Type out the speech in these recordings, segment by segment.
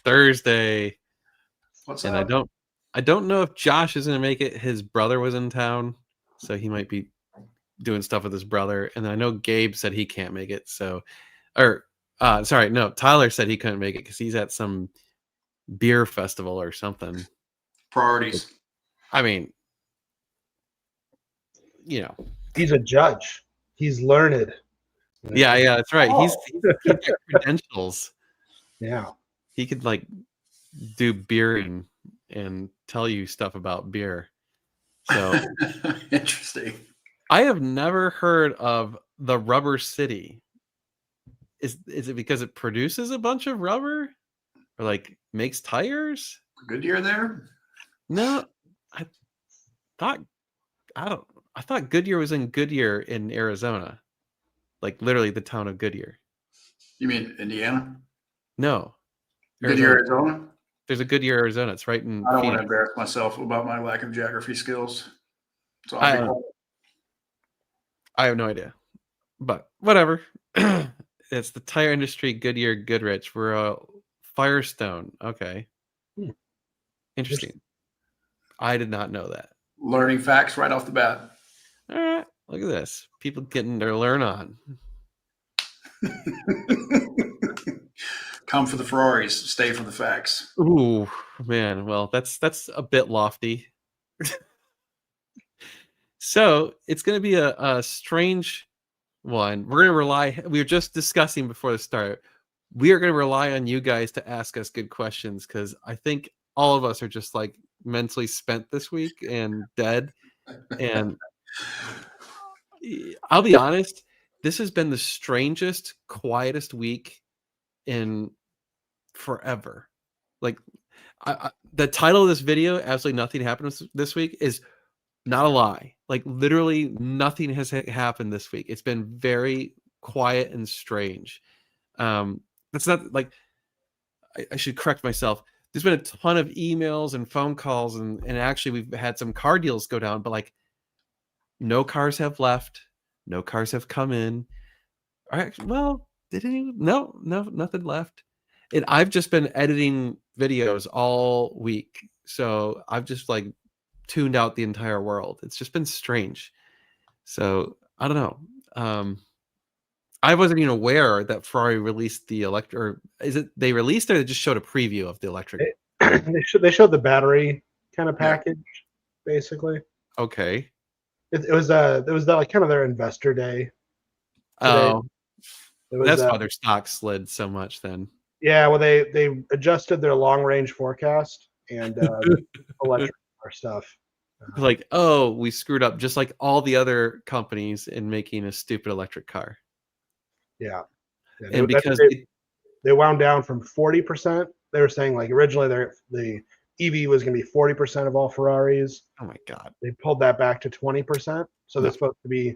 Thursday. What's and up? I don't know if Josh is gonna make it. His brother was in town, so he might be doing stuff with his brother. And I know Gabe said he can't make it. So, or sorry, no, Tyler said he couldn't make it because he's at some beer festival or something. Priorities. I mean, He's a judge. He's learned. Yeah, that's right. He's got credentials. Yeah. He could like do beering and tell you stuff about beer. So Interesting. I have never heard of the Rubber City. Is it because it produces a bunch of rubber or like makes tires? Goodyear there? No, I thought Goodyear was in Goodyear in Arizona. Like literally the town of Goodyear. You mean Indiana? No. Goodyear, Arizona? There's a Goodyear, Arizona. It's right in I don't Phoenix. want to embarrass myself about my lack of geography skills. So I have no idea. But whatever. It's the tire industry, Goodyear, Goodrich. We're Firestone. Okay. Interesting. I did not know that. Learning facts right off the bat. All right. Look at this. People getting their learn on. Come for the Ferraris, stay for the facts. Ooh, man. Well, that's a bit lofty. So it's going to be a strange one. We're going to rely. We were just discussing before the start. We are going to rely on you guys to ask us good questions because I think all of us are just like mentally spent this week and dead. And I'll be honest, this has been the strangest, quietest week in forever. Like the title of this video, absolutely nothing happened this week, is not a lie. Like literally nothing has happened this week. It's been very quiet and strange. That's not like I should correct myself. There's been a ton of emails and phone calls and actually we've had some car deals go down, but like no cars have left, no cars have come in. Well, no, nothing left. And I've just been editing videos all week. So I've just like tuned out the entire world. It's just been strange. So I don't know. I wasn't even aware that Ferrari released the electric. Or is it they released it or they just showed a preview of the electric? They showed the battery kind of package, basically. Okay. It was like kind of their investor day. Today. Oh, that's why their stock slid so much then. Yeah, well, they adjusted their long range forecast and electric car stuff. Like, oh, we screwed up just like all the other companies in making a stupid electric car. Yeah. And because they wound down from 40%, they were saying like originally the EV was going to be 40% of all Ferraris. Oh my God. They pulled that back to 20%. So they're supposed to be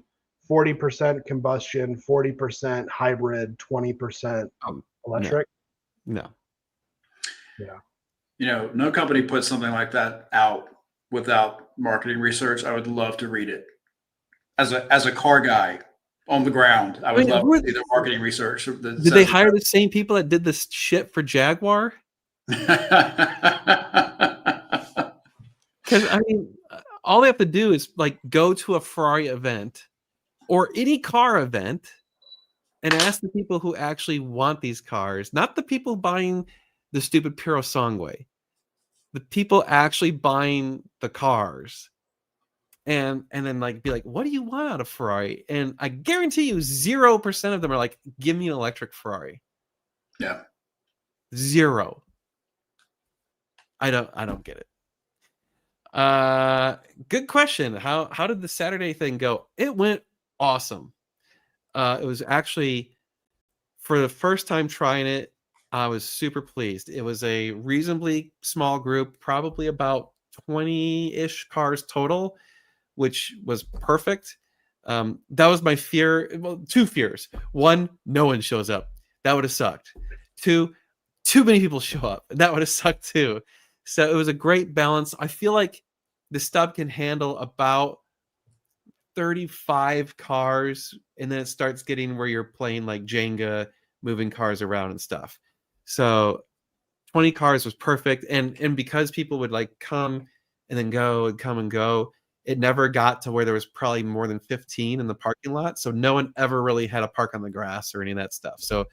40% combustion, 40% hybrid, 20% electric. No. Yeah. No company puts something like that out without marketing research. I would love to read it. As a car guy on the ground, I would love to see the marketing research. Did they hire the same people that did this shit for Jaguar? Because I mean, all they have to do is like go to a Ferrari event or any car event and ask the people who actually want these cars, not the people buying the stupid Purosangue, the people actually buying the cars, and then like be like, what do you want out of Ferrari? And I guarantee you 0% of them are like, give me an electric Ferrari. Yeah. 0. I don't get it. Good question. How did the Saturday thing go? It went awesome. It was actually, for the first time trying it, I was super pleased. It was a reasonably small group, probably about 20-ish cars total, which was perfect. That was my fear. Well, 2 fears. 1, no one shows up. That would have sucked. 2, too many people show up. That would have sucked too. So it was a great balance. I feel like the stub can handle about 35 cars, and then it starts getting where you're playing like Jenga, moving cars around and stuff. So 20 cars was perfect. And because people would like come and then go and come and go, it never got to where there was probably more than 15 in the parking lot. So no one ever really had to park on the grass or any of that stuff. So,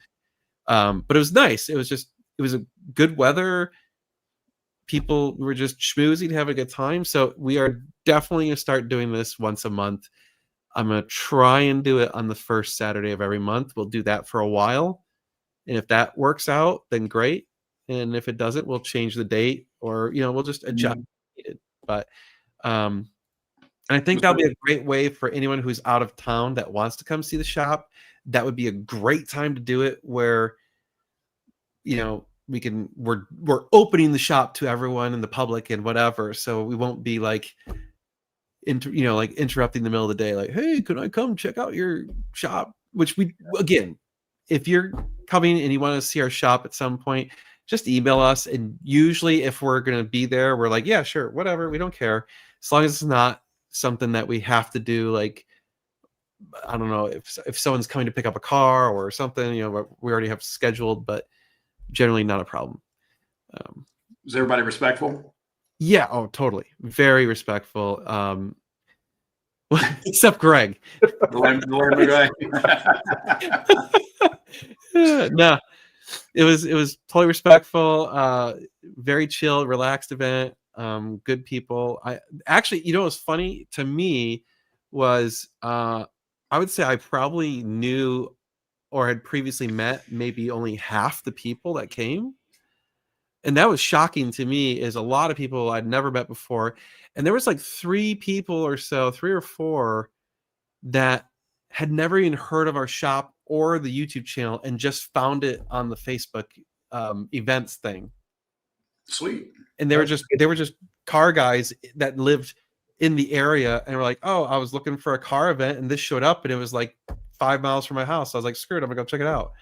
but it was nice. It was a good weather. People were just schmoozing, having a good time. So we are definitely going to start doing this once a month. I'm going to try and do it on the first Saturday of every month. We'll do that for a while. And if that works out, then great. And if it doesn't, we'll change the date, or, we'll just adjust it. But, and I think that'll be a great way for anyone who's out of town that wants to come see the shop. That would be a great time to do it, where, we're opening the shop to everyone in the public and whatever. So we won't be like, interrupting the middle of the day, like, hey, can I come check out your shop? Which again, if you're coming and you want to see our shop at some point, just email us. And usually if we're going to be there, we're like, yeah, sure, whatever. We don't care. As long as it's not something that we have to do. Like, I don't know, if someone's coming to pick up a car or something, we already have scheduled, but generally not a problem. Is everybody respectful? Yeah. Oh, totally. Very respectful. Except Greg. The Lord no, it was totally respectful. Very chill, relaxed event. Good people. I actually, what's funny to me was, I would say I probably knew or had previously met maybe only half the people that came. And that was shocking to me, is a lot of people I'd never met before. And there was like 3 people or so, 3 or 4, that had never even heard of our shop or the YouTube channel and just found it on the Facebook events thing. Sweet. And they were just car guys that lived in the area and were like, oh, I was looking for a car event and this showed up and it was like 5 miles from my house. I was like, screw it, I'm gonna go check it out.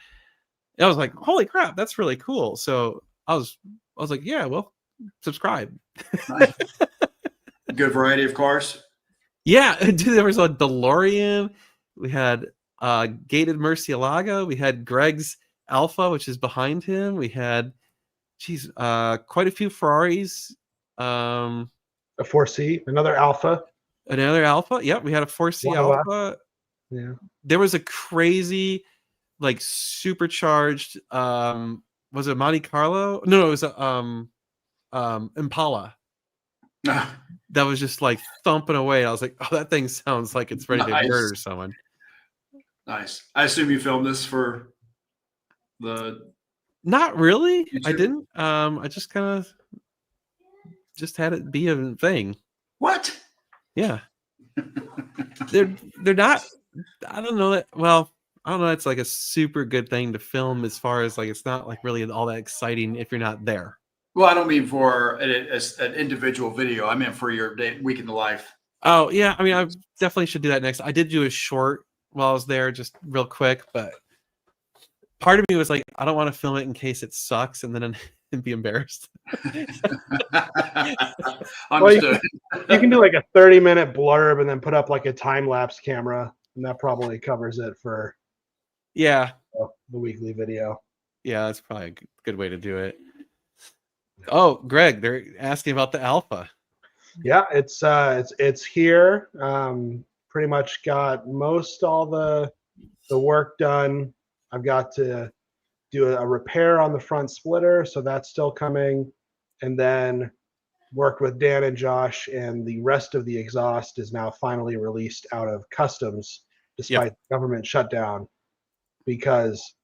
And I was like, holy crap, that's really cool. So I was like, yeah, well, subscribe. Nice. Good variety of cars. Yeah, dude, there was a DeLorean. We had gated Murcielago. We had Greg's Alpha, which is behind him. We had, quite a few Ferraris. A 4C, another Alpha. Another Alpha. Yep, we had a 4C Alpha. Yeah. There was a crazy, like, supercharged. Was it Monte Carlo? No, it was a Impala. That was just like thumping away. I was like, oh, that thing sounds like it's ready to murder someone. Nice. I assume you filmed this for the... Not really. YouTube? I didn't. I just kind of just had it be a thing. What? Yeah. They're not, I don't know that, well, I don't know, it's like a super good thing to film, as far as like, it's not like really all that exciting if you're not there. Well, I don't mean for an individual video. I meant for your week in the life. Oh, yeah. I mean, I definitely should do that next. I did do a short while I was there, just real quick, but part of me was like, I don't want to film it in case it sucks and then be embarrassed. Understood. You can do like a 30-minute blurb and then put up like a time-lapse camera, and that probably covers it for the weekly video. Yeah, that's probably a good way to do it. Oh, Greg, they're asking about the Alpha. Yeah, it's here. Pretty much got all the work done. I've got to do a repair on the front splitter, so that's still coming. And then worked with Dan and Josh, and the rest of the exhaust is now finally released out of customs, despite the government shutdown, because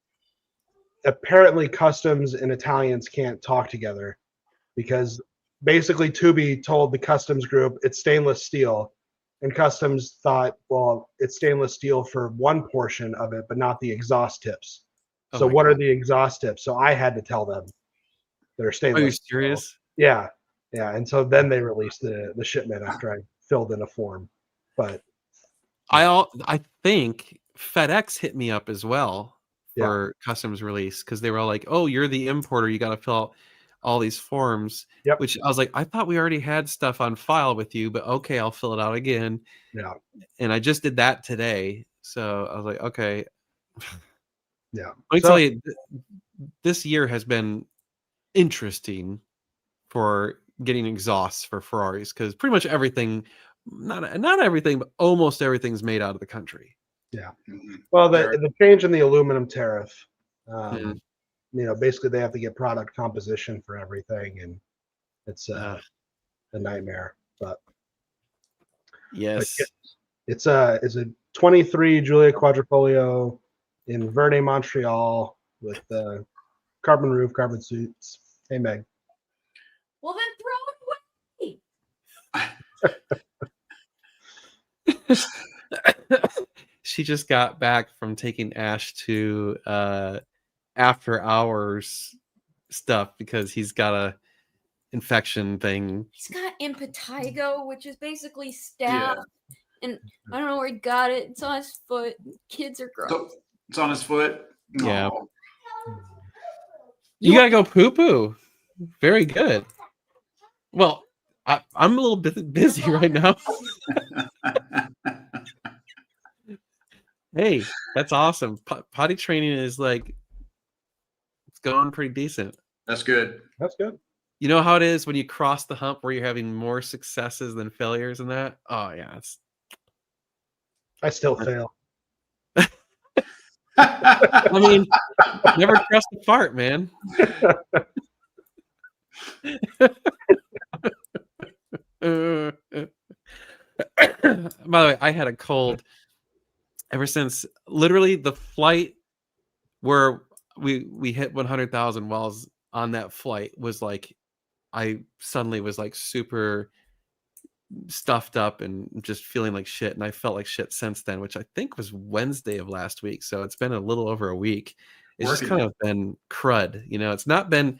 apparently customs and Italians can't talk together, because basically Tubi told the customs group it's stainless steel, and customs thought, well, it's stainless steel for one portion of it, but not the exhaust tips. So what are the exhaust tips? So I had to tell them they're stainless. Are you serious? Steel. Yeah. Yeah. And so then they released the shipment after I filled in a form. But I think FedEx hit me up as well for customs release, because they were all like, oh, you're the importer, you got to fill out all these forms. Yep. Which I was like, I thought we already had stuff on file with you, but okay, I'll fill it out again. Yeah. And I just did that today. So I was like, okay. Yeah. Let me tell you, this year has been interesting for getting exhausts for Ferraris, because pretty much everything, not everything, but almost everything's made out of the country. Yeah. Mhm. Well, There- the change in the aluminum tariff, Mhm. basically they have to get product composition for everything, and it's a nightmare. But Yes. it's a 23 Giulia Quadrifoglio in Verde, Montreal, with the carbon roof, carbon suits. Hey, Meg. Well, then throw it away. She just got back from taking Ash to after hours stuff because he's got a infection thing. He's got impetigo, which is basically Yeah. staph, and I don't know where he got it. It's on his foot. Kids are gross. So it's on his foot. Yeah. Aw. You gotta go poo poo. Very good. Well, I'm a little bit busy right now. Hey, that's awesome. Potty training is like, it's going pretty decent. That's good. That's good. You know how it is when you cross the hump where you're having more successes than failures in that? Oh yeah, I still fail. I mean, never trust a fart, man. By the way, I had a cold ever since literally the flight where we hit 100,000 wells on that flight was like, I suddenly was like super stuffed up and just feeling like shit, and I felt like shit since then, which I think was Wednesday of last week, so it's been a little over a week. It's just Working kind of been crud, it's not been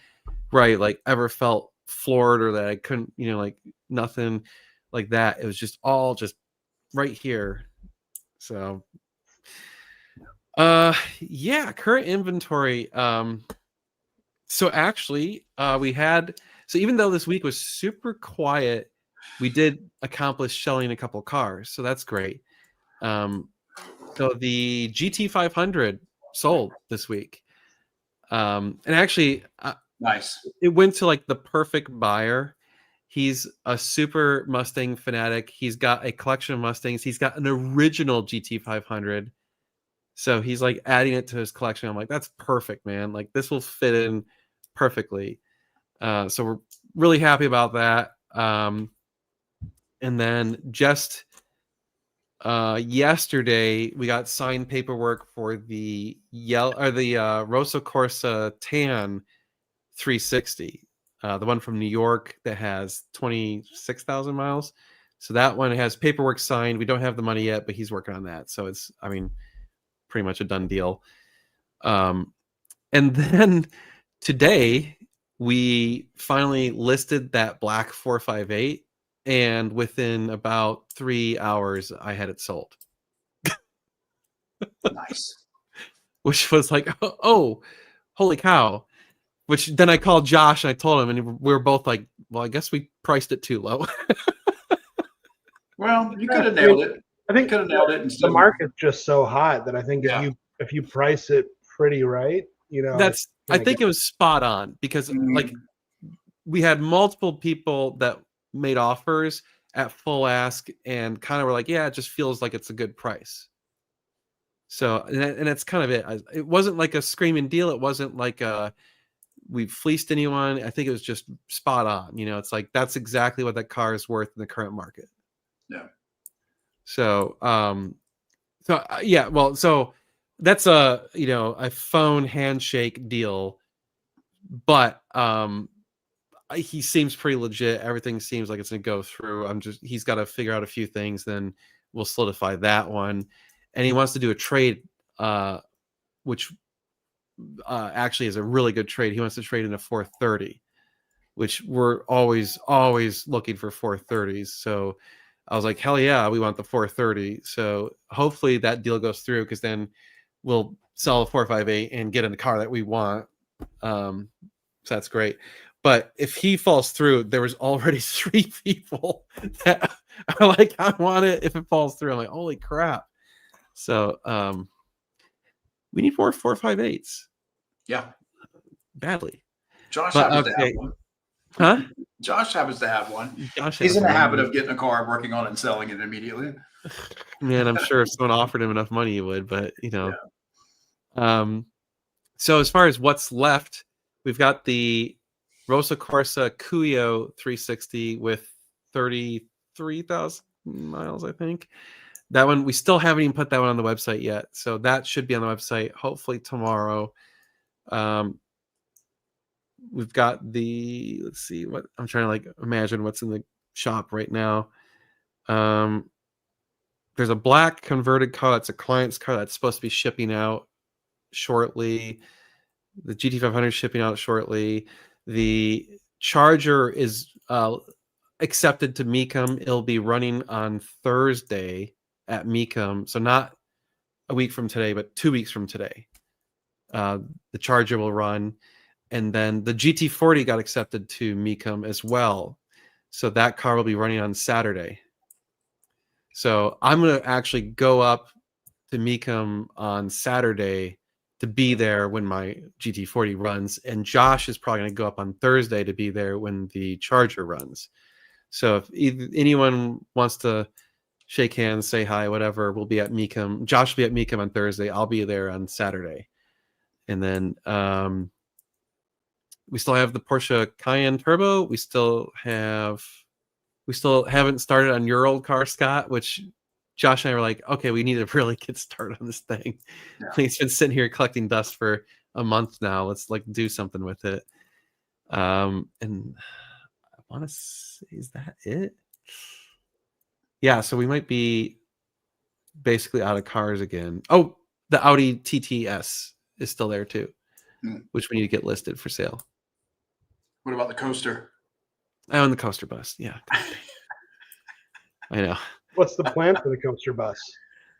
where I like ever felt floored or that I couldn't, like nothing like that. It was just all just right here. So yeah, current inventory. So actually so even though this week was super quiet, we did accomplish selling a couple cars, so that's great. So the GT500 sold this week, and actually Nice. it went to like the perfect buyer. He's a super Mustang fanatic. He's got a collection of Mustangs. He's got an original GT500, so he's like adding it to his collection. I'm like, that's perfect, man. Like this will fit in perfectly. So we're really happy about that. And then just yesterday we got signed paperwork for the Rosso Corsa Tan 360, the one from New York that has 26,000 miles. So that one has paperwork signed. We don't have the money yet, but he's working on that. So it's, pretty much a done deal. And then today we finally listed that black 458, and within about 3 hours I had it sold. Nice. Which was like, oh, holy cow. Which then I called Josh and I told him, and we were both like, well, I guess we priced it too low. Well, you could have nailed it. I think Could have nailed it. the market's just so hot that I think Yeah. if you price it pretty right, That's I think it was spot on, because like we had multiple people that made offers at full ask and kind of were like, yeah, it just feels like it's a good price. So and that's kind of it. It wasn't like a screaming deal. It wasn't like we fleeced anyone. I think it was just spot on. It's like that's exactly what that car is worth in the current market. Yeah. So yeah, well, so that's a phone handshake deal, but he seems pretty legit. Everything seems like it's gonna go through. He's got to figure out a few things, then we'll solidify that one. And he wants to do a trade, which actually is a really good trade. He wants to trade in a 430, which we're always looking for 430s. So I was like, hell yeah, we want the 430. So hopefully that deal goes through, because then we'll sell a 458 and get in the car that we want. So that's great. But if he falls through, there was already 3 people that are like, I want it if it falls through. I'm like, holy crap. So we need more 458s. Yeah. Badly. Josh But happens to have okay, one. huh? Josh happens to have one. Josh He's has in the one. habit of getting a car, working on it, and selling it immediately. Man, I'm sure if someone offered him enough money, he would. But so as far as what's left, we've got the Rosa Corsa Cuyo 360 with 33,000 miles, I think. That one, we still haven't even put that one on the website yet. So that should be on the website hopefully tomorrow. We've got the, let's see what I'm trying to like imagine what's in the shop right now. There's a black converted car. That's a client's car that's supposed to be shipping out shortly. The GT500 is shipping out shortly. The Charger is accepted to Mecum. It'll be running on Thursday at Mecum. So not a week from today, but 2 weeks from today. The Charger will run. And then the GT40 got accepted to Mecum as well. So that car will be running on Saturday. So I'm going to actually go up to Mecum on Saturday to be there when my GT40 runs. And Josh is probably going to go up on Thursday to be there when the Charger runs. So if anyone wants to shake hands, say hi, whatever, we'll be at Mecum. Josh will be at Mecum on Thursday. I'll be there on Saturday. And then we still have the Porsche Cayenne Turbo. We still haven't started on your old car, Scott, which Josh and I were like, okay, we need to really get started on this thing. Yeah. It's been sitting here collecting dust for a month now. Let's like do something with it. And I want to say, is that it? Yeah, so we might be basically out of cars again. Oh, the Audi TTS is still there too, which we need to get listed for sale. What about the coaster? I own the coaster bus. Yeah. I know. What's the plan for the coaster bus?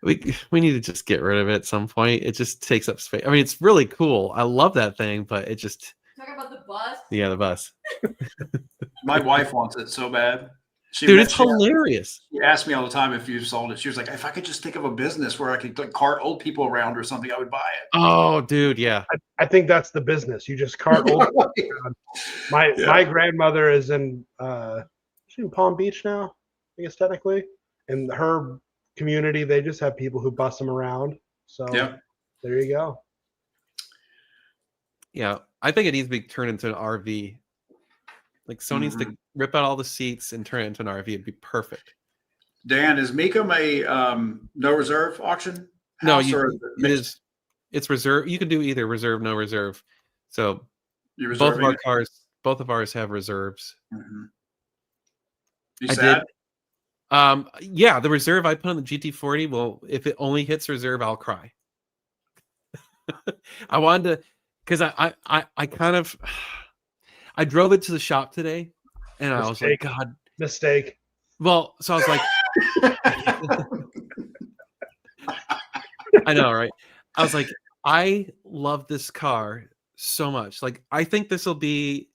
We need to just get rid of it at some point. It just takes up space. I mean, it's really cool. I love that thing, but it just Talking about the bus. yeah, the bus. My wife wants it so bad. Dude, it's hilarious. She asked me all the time if you sold it. She was like, if I could just think of a business where I could like, cart old people around or something, I would buy it. Oh, dude, yeah. I think that's the business. You just cart old people around. My grandmother is in she's in Palm Beach now, I guess technically. In her community, they just have people who bus them around. So there you go. Yeah, I think it needs to be turned into an RV. Like someone needs to rip out all the seats and turn it into an RV. It'd be perfect. Dan, is Mecum a no reserve auction? No, it's reserve. You can do either reserve, no reserve. So both of ours have reserves. Mm-hmm. You sad? Yeah, the reserve I put on the GT40. Well, if it only hits reserve, I'll cry. I wanted to, because I kind of. I drove it to the shop today, and I was like, God. Mistake. Well, so I was like, I know, right? I was like, I love this car so much. Like, I think this will be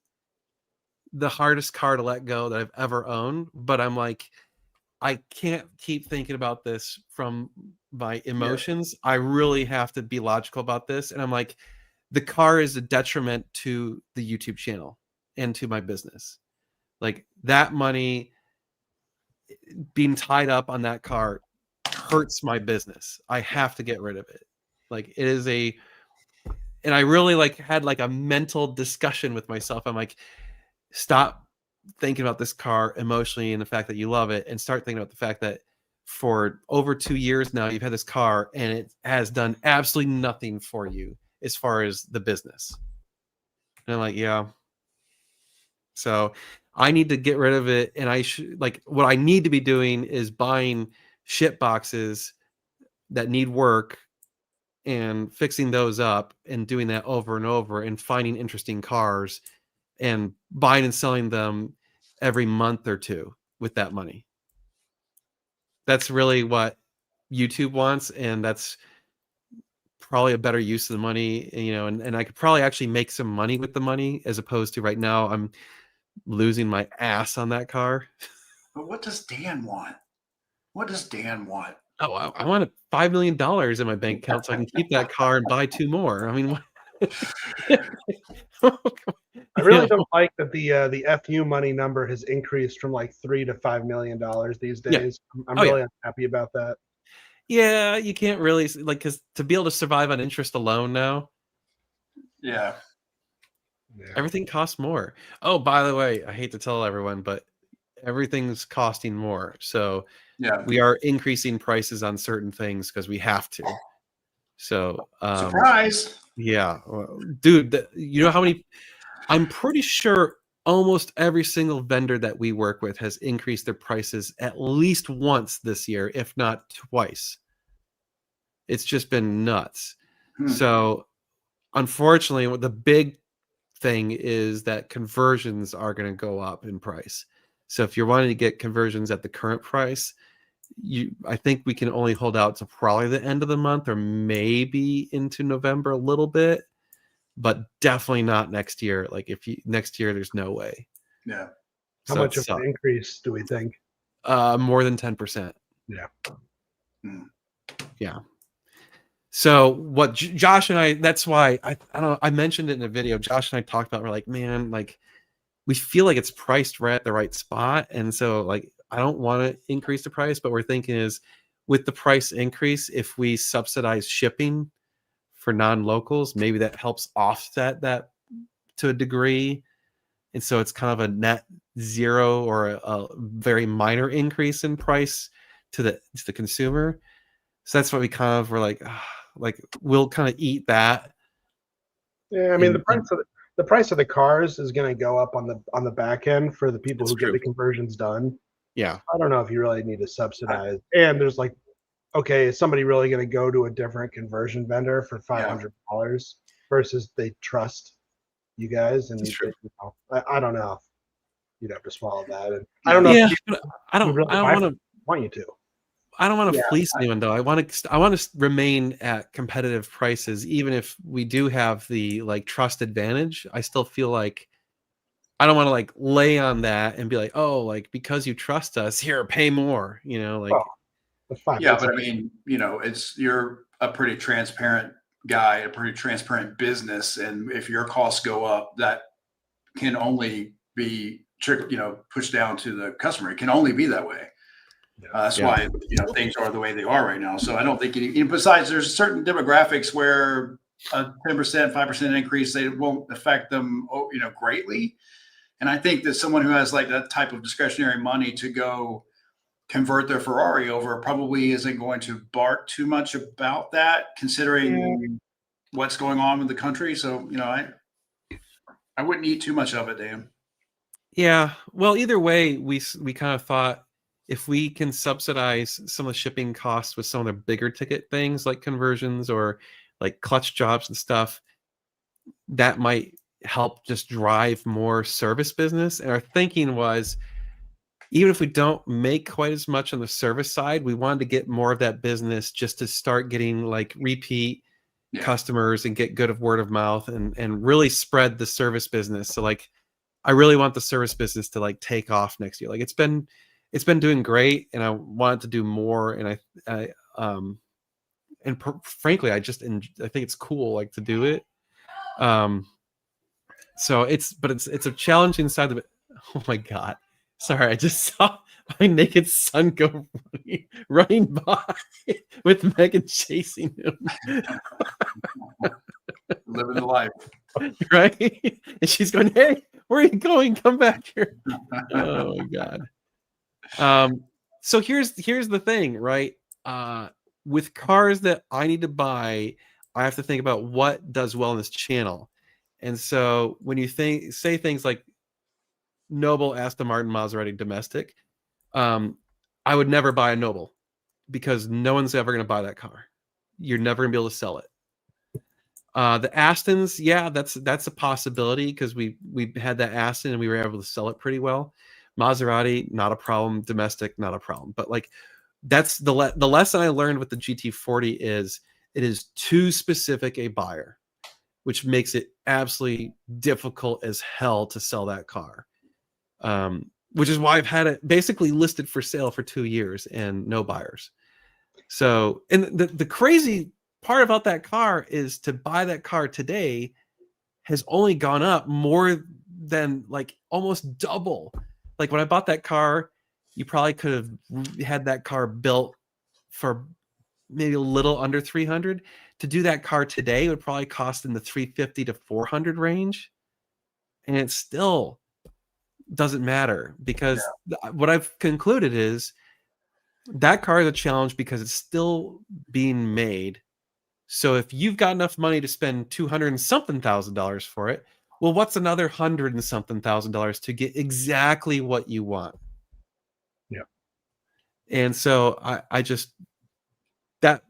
the hardest car to let go that I've ever owned. But I'm like, I can't keep thinking about this from my emotions. I really have to be logical about this. And I'm like, the car is a detriment to the YouTube channel and to my business. Like that money being tied up on that car hurts my business. I have to get rid of it. Like it is and I really like had like a mental discussion with myself. I'm like, stop thinking about this car emotionally and the fact that you love it, and start thinking about the fact that for over 2 years now, you've had this car and it has done absolutely nothing for you as far as the business. And I'm like, yeah. So I need to get rid of it. And I should like what I need to be doing is buying shit boxes that need work and fixing those up and doing that over and over and finding interesting cars and buying and selling them every month or two with that money. That's really what YouTube wants. And that's probably a better use of the money, you know, and I could probably actually make some money with the money as opposed to right now I'm losing my ass on that car. But what does Dan want? What does Dan want? Oh, I want $5 million in my bank account so I can keep that car and buy 2 more. I mean, I really don't like that the FU money number has increased from like $3 to $5 million these Yeah. days. I'm Oh, yeah. really unhappy about that. Yeah, you can't really like, because to be able to survive on interest alone now, Yeah. everything costs more. Oh, by the way, I hate to tell everyone, but everything's costing more. So Yeah. we are increasing prices on certain things because we have to. So Surprise. yeah, well, dude, you know how many? I'm pretty sure almost every single vendor that we work with has increased their prices at least once this year, if not twice. It's just been nuts. So unfortunately, the big thing is that conversions are going to go up in price. So if you're wanting to get conversions at the current price, I think we can only hold out to probably the end of the month or maybe into November a little bit, but definitely not next year. Like next year, there's no way. Yeah. How much of an increase do we think? More than 10%. Yeah. Yeah. So what Josh and I, that's why I don't know, I mentioned it in a video. Josh and I talked about, we're like, man, like we feel like it's priced right at the right spot. And so like, I don't want to increase the price, but we're thinking is with the price increase, if we subsidize shipping for non-locals, maybe that helps offset that to a degree. And so it's kind of a net zero or a very minor increase in price to the consumer. So that's what we kind of were like we'll kind of eat that. Yeah, I mean the price of the cars is going to go up on the back end for the people who get the conversions done. Yeah, I don't know if you really need to subsidize. And there's like, okay, is somebody really going to go to a different conversion vendor for $500 versus they trust you guys? And I don't know. You'd have to swallow that. And I don't know. Yeah, if I don't want you to. I don't want to fleece anyone though. I want to remain at competitive prices, even if we do have the like trust advantage. I still feel like I don't want to like lay on that and be like, oh, like because you trust us, here, pay more. You know, like that's fine. Yeah, but I mean, you're a pretty transparent guy, a pretty transparent business, and if your costs go up, that can only be pushed down to the customer. It can only be that way. That's why things are the way they are right now. So I don't think besides there's certain demographics where a 10%, 5% increase, they won't affect them, greatly. And I think that someone who has like that type of discretionary money to go convert their Ferrari over probably isn't going to bark too much about that, considering what's going on in the country. So, I wouldn't eat too much of it, Dan. Yeah. Well, either way, we kind of thought if we can subsidize some of the shipping costs with some of the bigger ticket things like conversions or like clutch jobs and stuff, that might help just drive more service business. And our thinking was, even if we don't make quite as much on the service side, we wanted to get more of that business just to start getting like repeat customers and get good of word of mouth and really spread the service business. So like, I really want the service business to like take off next year. Like it's been doing great, and I want to do more. And frankly, I think it's cool, like to do it. So it's a challenging side of it. Oh my God. Sorry. I just saw my naked son go running by with Megan chasing him. Living the life. Right. And she's going, hey, where are you going? Come back here. Oh my God. So here's the thing, right? With cars that I need to buy, I have to think about what does well in this channel. And so when you say things like Noble, Aston Martin, Maserati, domestic, I would never buy a Noble because no one's ever going to buy that car. You're never going to be able to sell it. The Astons, yeah, that's a possibility because we had that Aston and we were able to sell it pretty well. Maserati, not a problem. Domestic, not a problem. But like that's the lesson I learned with the GT40 is it is too specific a buyer, which makes it absolutely difficult as hell to sell that car. Which is why I've had it basically listed for sale for 2 years and no buyers. So, and the crazy part about that car is to buy that car today has only gone up more than like almost double. Like when I bought that car, you probably could have had that car built for maybe a little under 300. To do that car today would probably cost in the 350 to 400 range, and it still doesn't matter because what I've concluded is that car is a challenge because it's still being made. So if you've got enough money to spend $200 and something thousand for it, well, what's another $100 and something thousand to get exactly what you want? Yeah. And so I just that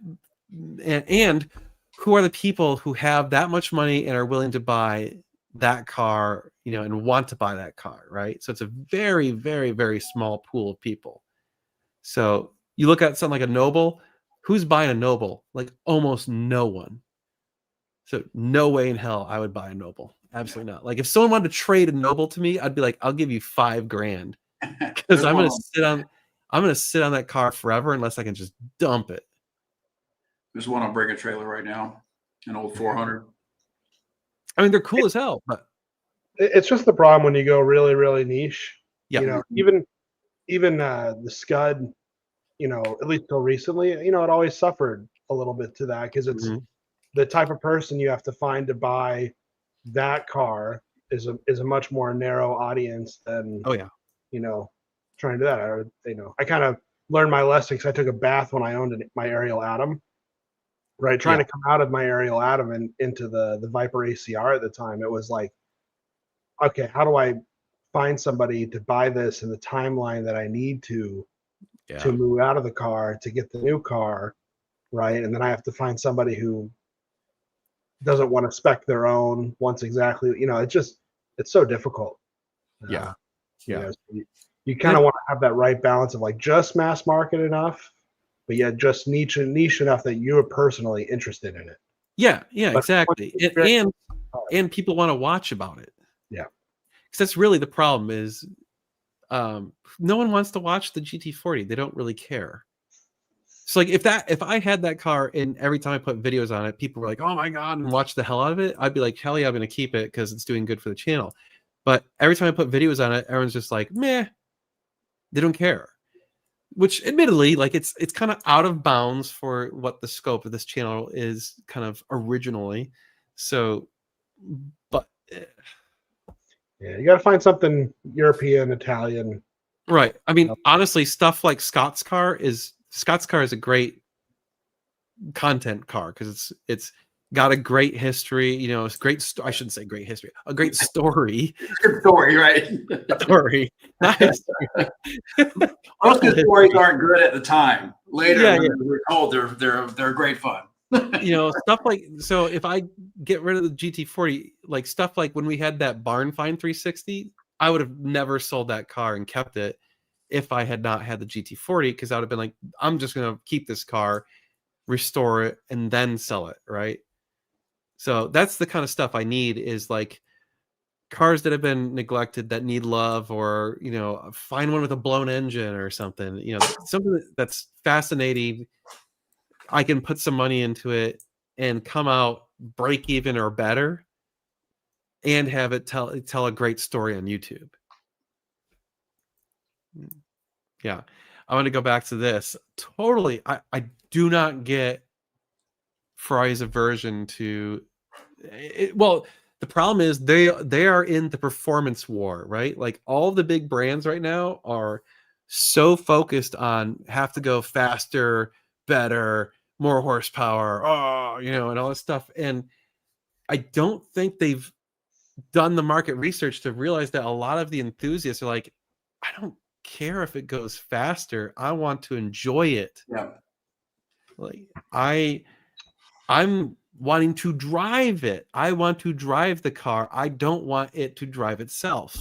and who are the people who have that much money and are willing to buy that car, you know, and want to buy that car, right? So it's a very, very, very small pool of people. So you look at something like a Noble. Who's buying a Noble? Like almost no one. So no way in hell I would buy a Noble. Absolutely not. Like if someone wanted to trade a Noble to me, I'd be like, I'll give you $5,000 because I'm gonna sit on that car forever unless I can just dump it. There's one on Break a Trailer right now, an old 400. I mean, they're cool as hell, but It's just the problem when you go really, really niche. yeah, You know, even the Scud, you know, at least till recently, you know, it always suffered a little bit to that because it's the type of person you have to find to buy that car is a much more narrow audience than you know, trying to do that. I kind of learned my lesson because I took a bath when I owned my Ariel Atom. Right, trying to come out of my Ariel Atom and into the Viper ACR at the time, it was like, okay, how do I find somebody to buy this in the timeline that I need to move out of the car to get the new car, right? And then I have to find somebody who doesn't want to spec their own, wants exactly, you know, it's so difficult. You know, so you kind of want to have that right balance of like just mass market enough, but yet just niche enough that you're personally interested in it. Yeah, But exactly. And people want to watch about it. Yeah. Because that's really the problem is no one wants to watch the GT40. They don't really care. So like if I had that car and every time I put videos on it, people were like, oh my God, and watch the hell out of it, I'd be like, hell yeah, I'm gonna keep it because it's doing good for the channel. But every time I put videos on it, everyone's just like, meh, they don't care. Which admittedly, like it's kind of out of bounds for what the scope of this channel is kind of originally. So, but yeah, you got to find something European, Italian. Right. I mean, honestly, stuff like Scott's car is a great content car because it's got a great history. You know, it's great. I shouldn't say great history. A great story. Good story, right? Story. Not history. Most good stories aren't good at the time. Later, Yeah, when we're told they're great fun. You know, stuff like, so if I get rid of the GT40, like stuff like when we had that barn find 360, I would have never sold that car and kept it if I had not had the GT40, because I would have been like, I'm just going to keep this car, restore it, and then sell it, right? So that's the kind of stuff I need, is like cars that have been neglected that need love, or, you know, find one with a blown engine or something, you know, something that's fascinating. I can put some money into it and come out break even or better and have it tell a great story on YouTube. Yeah. I want to go back to this. Totally. I do not get Ferrari's aversion to it. Well, the problem is they are in the performance war, right? Like all the big brands right now are so focused on have to go faster, better, more horsepower, you know, and all this stuff. And I don't think they've done the market research to realize that a lot of the enthusiasts are like, I don't care if it goes faster. I want to enjoy it. Yeah. Like I'm wanting to drive it. I want to drive the car. I don't want it to drive itself.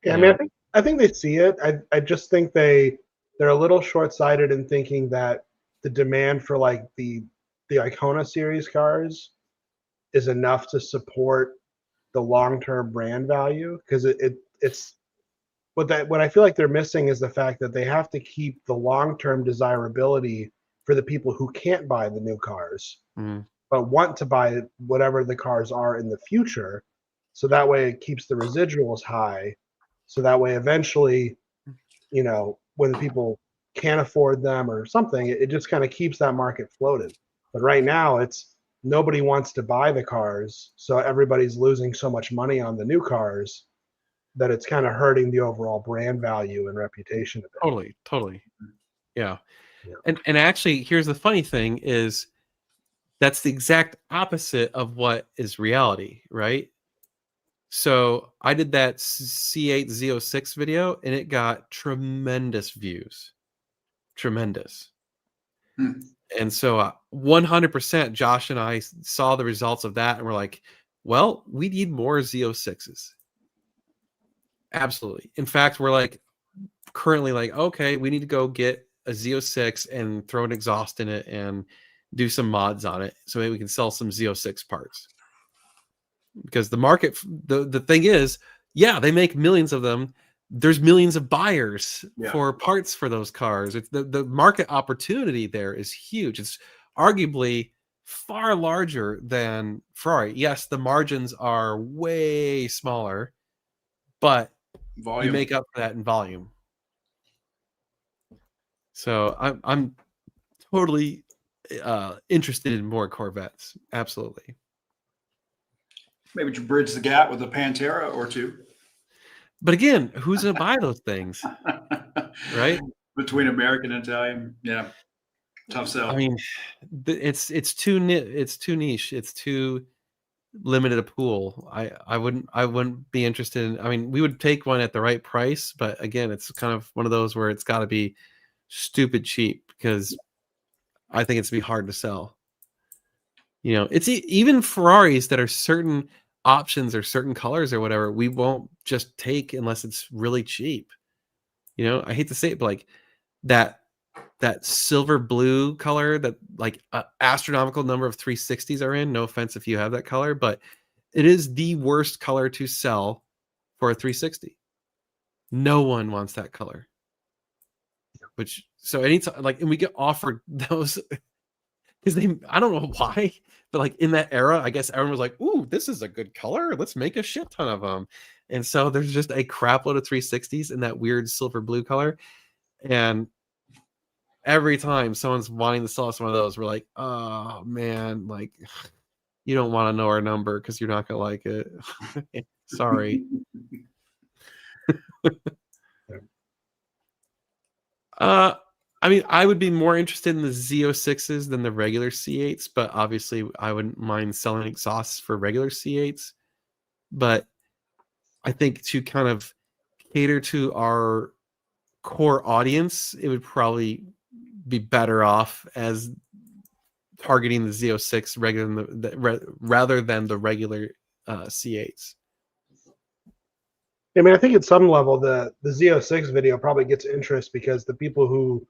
Yeah, I mean, I think they see it. I just think they're a little short-sighted in thinking that the demand for like the Icona series cars is enough to support the long-term brand value, because it's what I feel like they're missing is the fact that they have to keep the long-term desirability for the people who can't buy the new cars, but want to buy whatever the cars are in the future. So that way it keeps the residuals high. So that way eventually, when people can't afford them or something, it just kind of keeps that market floated. But right now it's nobody wants to buy the cars. So everybody's losing so much money on the new cars that it's kind of hurting the overall brand value and reputation of it. Totally. Yeah. Yeah. And actually, here's the funny thing is that's the exact opposite of what is reality, right? So I did that C8 Z06 video and it got tremendous views. Tremendous. Hmm. And so 100% Josh and I saw the results of that and we're like, well, we need more Z06s. Absolutely. In fact, we're like currently like, okay, we need to go get a Z06 and throw an exhaust in it and do some mods on it so maybe we can sell some Z06 parts. Because the market, the thing is, yeah, they make millions of them. There's millions of buyers for parts for those cars. It's the market opportunity there is huge. It's arguably far larger than Ferrari. Yes, the margins are way smaller, but Volume. you make up for that in volume. So I'm totally interested in more Corvettes. Absolutely. Maybe you bridge the gap with a Pantera or two. But again, who's gonna buy those things, right? Between American and Italian, yeah, tough sell. I mean, it's too niche. It's too limited a pool. I wouldn't be interested in. I mean, we would take one at the right price, but again, it's kind of one of those where it's got to be stupid cheap because I think it's be hard to sell. It's even Ferraris that are certain options or certain colors or whatever we won't just take unless it's really cheap. I hate to say it, but like that silver blue color that like an astronomical number of 360s are in. No offense if you have that color, but it is the worst color to sell for a 360. No one wants that color. So anytime like, and we get offered those because I don't know why, but like in that era, I guess everyone was like, "Ooh, this is a good color. Let's make a shit ton of them." And so there's just a crap load of 360s in that weird silver blue color, and every time someone's wanting to sell us one of those, we're like, "Oh man, like you don't want to know our number because you're not gonna like it." Sorry. I mean, I would be more interested in the Z06s than the regular C8s, but obviously I wouldn't mind selling exhausts for regular C8s. But I think to kind of cater to our core audience, it would probably be better off as targeting the Z06 rather than the regular C8s. I mean, I think at some level the Z06 video probably gets interest because the people who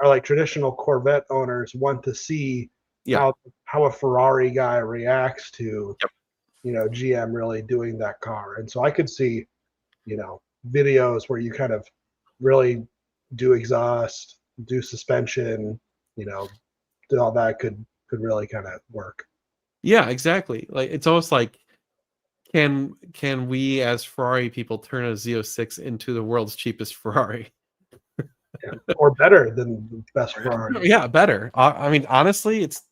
are like traditional Corvette owners want to see how a Ferrari guy reacts to GM really doing that car. And so I could see videos where you kind of really do exhaust, do suspension, do all that could really kind of work. Yeah, exactly. Like it's almost like can we as Ferrari people turn a Z06 into the world's cheapest Ferrari? Yeah. Or better than the best Ferrari. Yeah, better. I mean, honestly, it's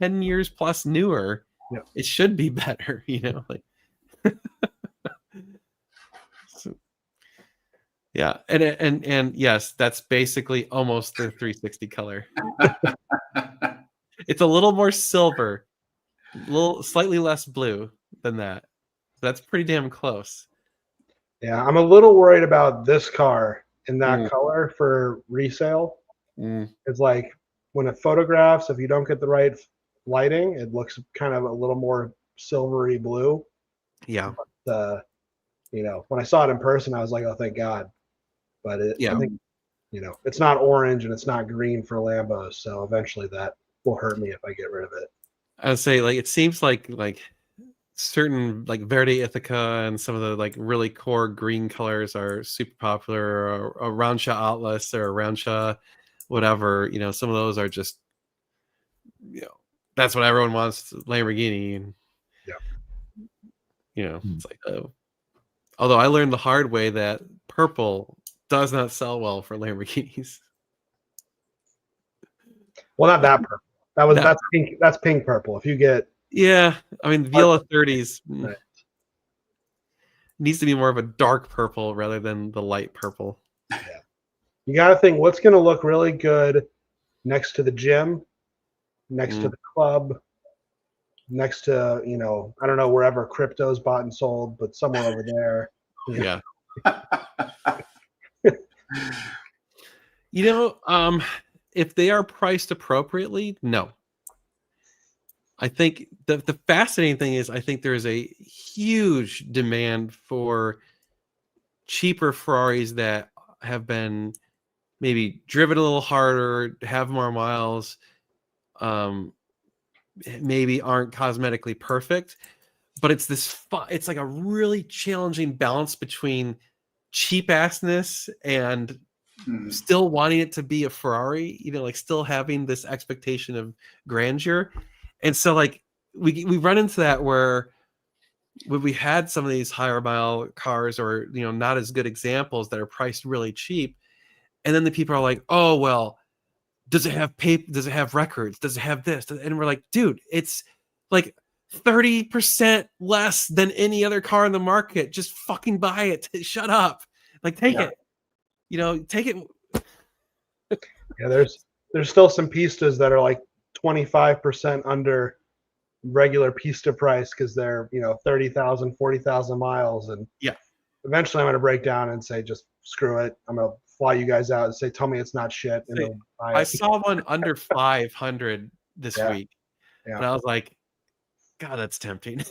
10 years plus newer. Yeah. It should be better, like. So, yeah, and yes, that's basically almost the 360 color. It's a little more silver, slightly less blue than that. That's pretty damn close. Yeah, I'm a little worried about this car in that color for resale. It's like when it photographs, if you don't get the right lighting, it looks kind of a little more silvery blue. Yeah. But, when I saw it in person, I was like, oh, thank God. But I think, it's not orange and it's not green for Lambos. So eventually that will hurt me if I get rid of it. I would say like it seems like certain like Verde Ithaca and some of the like really core green colors are super popular, or Arancia Atlas or Arancia whatever. Some of those are just that's what everyone wants, Lamborghini. And, Yeah. It's like, oh. Although I learned the hard way that purple does not sell well for Lamborghinis. Well, not that purple. That's pink. That's pink purple. If you get Yeah, I mean, Viola 30s Right. needs to be more of a dark purple rather than the light purple. You got to think what's going to look really good next to the gym, next to the club, next to, I don't know, wherever crypto's bought and sold, but somewhere over there. Yeah. If they are priced appropriately, no. I think the fascinating thing is I think there is a huge demand for cheaper Ferraris that have been maybe driven a little harder, have more miles, maybe aren't cosmetically perfect, but it's it's like a really challenging balance between cheap assness and still wanting it to be a Ferrari, like still having this expectation of grandeur. And so like we run into that where when we had some of these higher mile cars or not as good examples that are priced really cheap, and then the people are like, oh well, does it have paper, does it have records, does it have this? And we're like, dude, it's like 30% less than any other car in the market. Just fucking buy it. Shut up. Like take it. Take it. Yeah, there's still some pistas that are like 25% under regular pista price because they're 30,000, 40,000 miles, and eventually I'm going to break down and say, just screw it. I'm going to fly you guys out and say, tell me it's not shit. And I saw one under 500 this week, and I was like, God, that's tempting.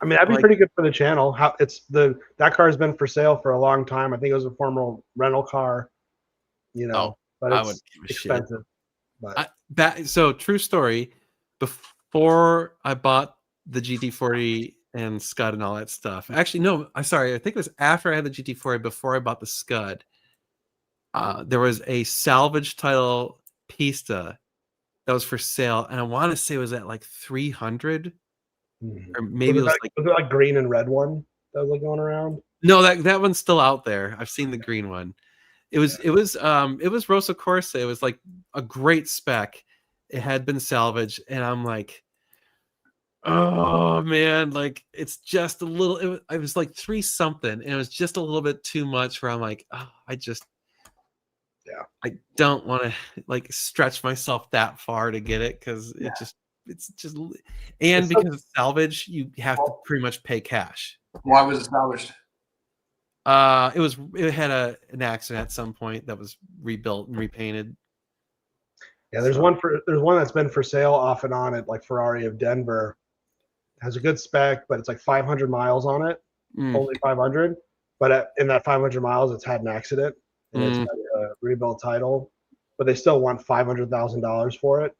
I mean, that'd be pretty good for the channel. That car has been for sale for a long time. I think it was a former rental car, but it's expensive. So true story. Before I bought the GT40 and Scud and all that stuff, actually, no, I'm sorry. I think it was after I had the GT40 before I bought the Scud. There was a salvage title Pista that was for sale, and I want to say it was at like 300, or maybe was it like green and red one that was like going around? No, that one's still out there. I've seen the green one. It was Rosso Corsa. It was like a great spec. It had been salvaged, and I'm like, oh man, like it's just a little. It was like 3 something, and it was just a little bit too much. Where I'm like, oh, I don't want to like stretch myself that far to get it because because it's salvage, you have to pretty much pay cash. Why was it salvaged? It had an accident at some point that was rebuilt and repainted. Yeah, there's one that's been for sale off and on at like Ferrari of Denver. It has a good spec, but it's like 500 miles on it, only 500. But in that 500 miles, it's had an accident and it's got a rebuilt title, but they still want $500,000 for it.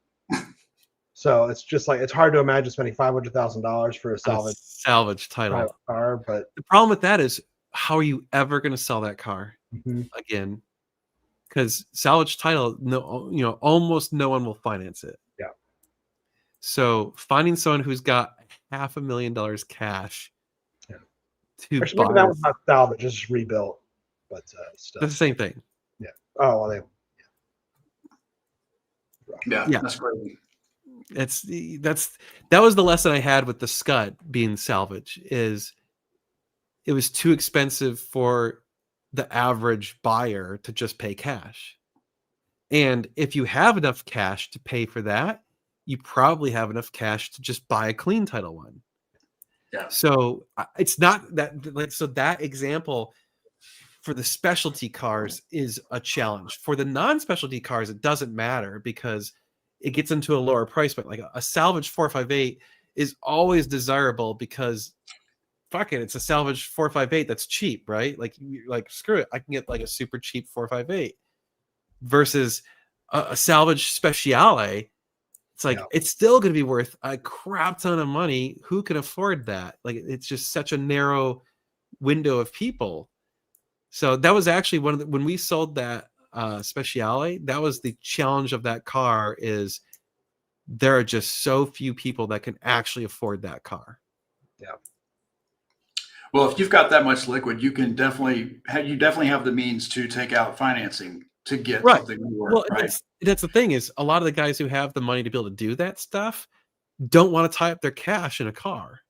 So it's just like, it's hard to imagine spending $500,000 for a salvage title car. But the problem with that is, how are you ever going to sell that car again? Because salvage title, almost no one will finance it. Yeah. So finding someone who's got $500,000 cash to actually, buy that was not salvage, just rebuilt. But that's the same thing. Yeah. Oh well, that's crazy. That was the lesson I had with the Scud being salvage. Is it was too expensive for the average buyer to just pay cash. And if you have enough cash to pay for that, you probably have enough cash to just buy a clean title one. Yeah. So it's not that like, so that example for the specialty cars is a challenge. For the non-specialty cars, it doesn't matter because it gets into a lower price point. Like a salvage 458 is always desirable because fuck it, it's a salvage 458 that's cheap, right? Like screw it, I can get like a super cheap 458 versus a salvage speciale. It's like it's still going to be worth a crap ton of money. Who can afford that? Like it's just such a narrow window of people. So that was actually when we sold that speciale, that was the challenge of that car is there are just so few people that can actually afford that car. Well, if you've got that much liquid, you can definitely have the means to take out financing to get Right. something more, Well, right? that's the thing is a lot of the guys who have the money to be able to do that stuff don't want to tie up their cash in a car.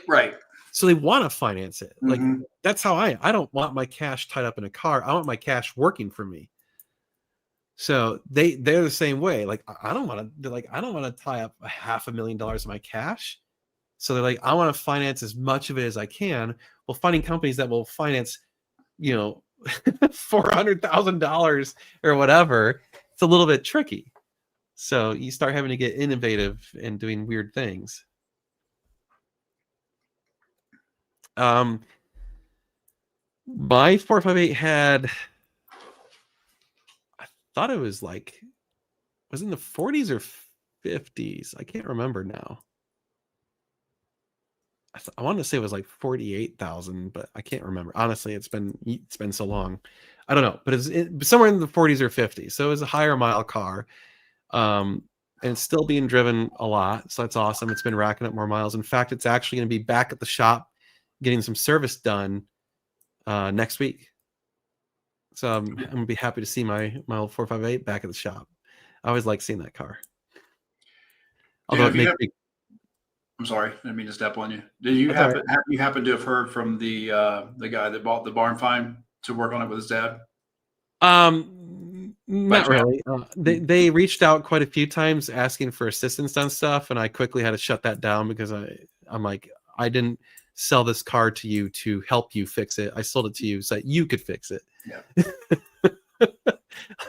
Right. So they want to finance it. Like Mhm. that's how I don't want my cash tied up in a car. I want my cash working for me. So they're the same way. Like I don't want to tie up $500,000 of my cash. So they're like, I want to finance as much of it as I can. Well, finding companies that will finance, $400,000 or whatever, it's a little bit tricky. So you start having to get innovative and doing weird things. My 458 had, I thought it was in the 40s or 50s. I can't remember now. I wanted to say it was like 48,000, but I can't remember. Honestly, it's been so long. I don't know, but it's somewhere in the 40s or 50s. So it was a higher mile car. And it's still being driven a lot. So that's awesome. It's been racking up more miles. In fact, it's actually going to be back at the shop getting some service done next week. So I'm going to be happy to see my old 458 back at the shop. I always like seeing that car. Although I'm sorry, I didn't mean to step on you. Did you That's happen to have heard from the guy that bought the barn find to work on it with his dad? Not really. They reached out quite a few times asking for assistance on stuff, and I quickly had to shut that down because I'm like, I didn't sell this car to you to help you fix it. I sold it to you so that you could fix it. Yeah.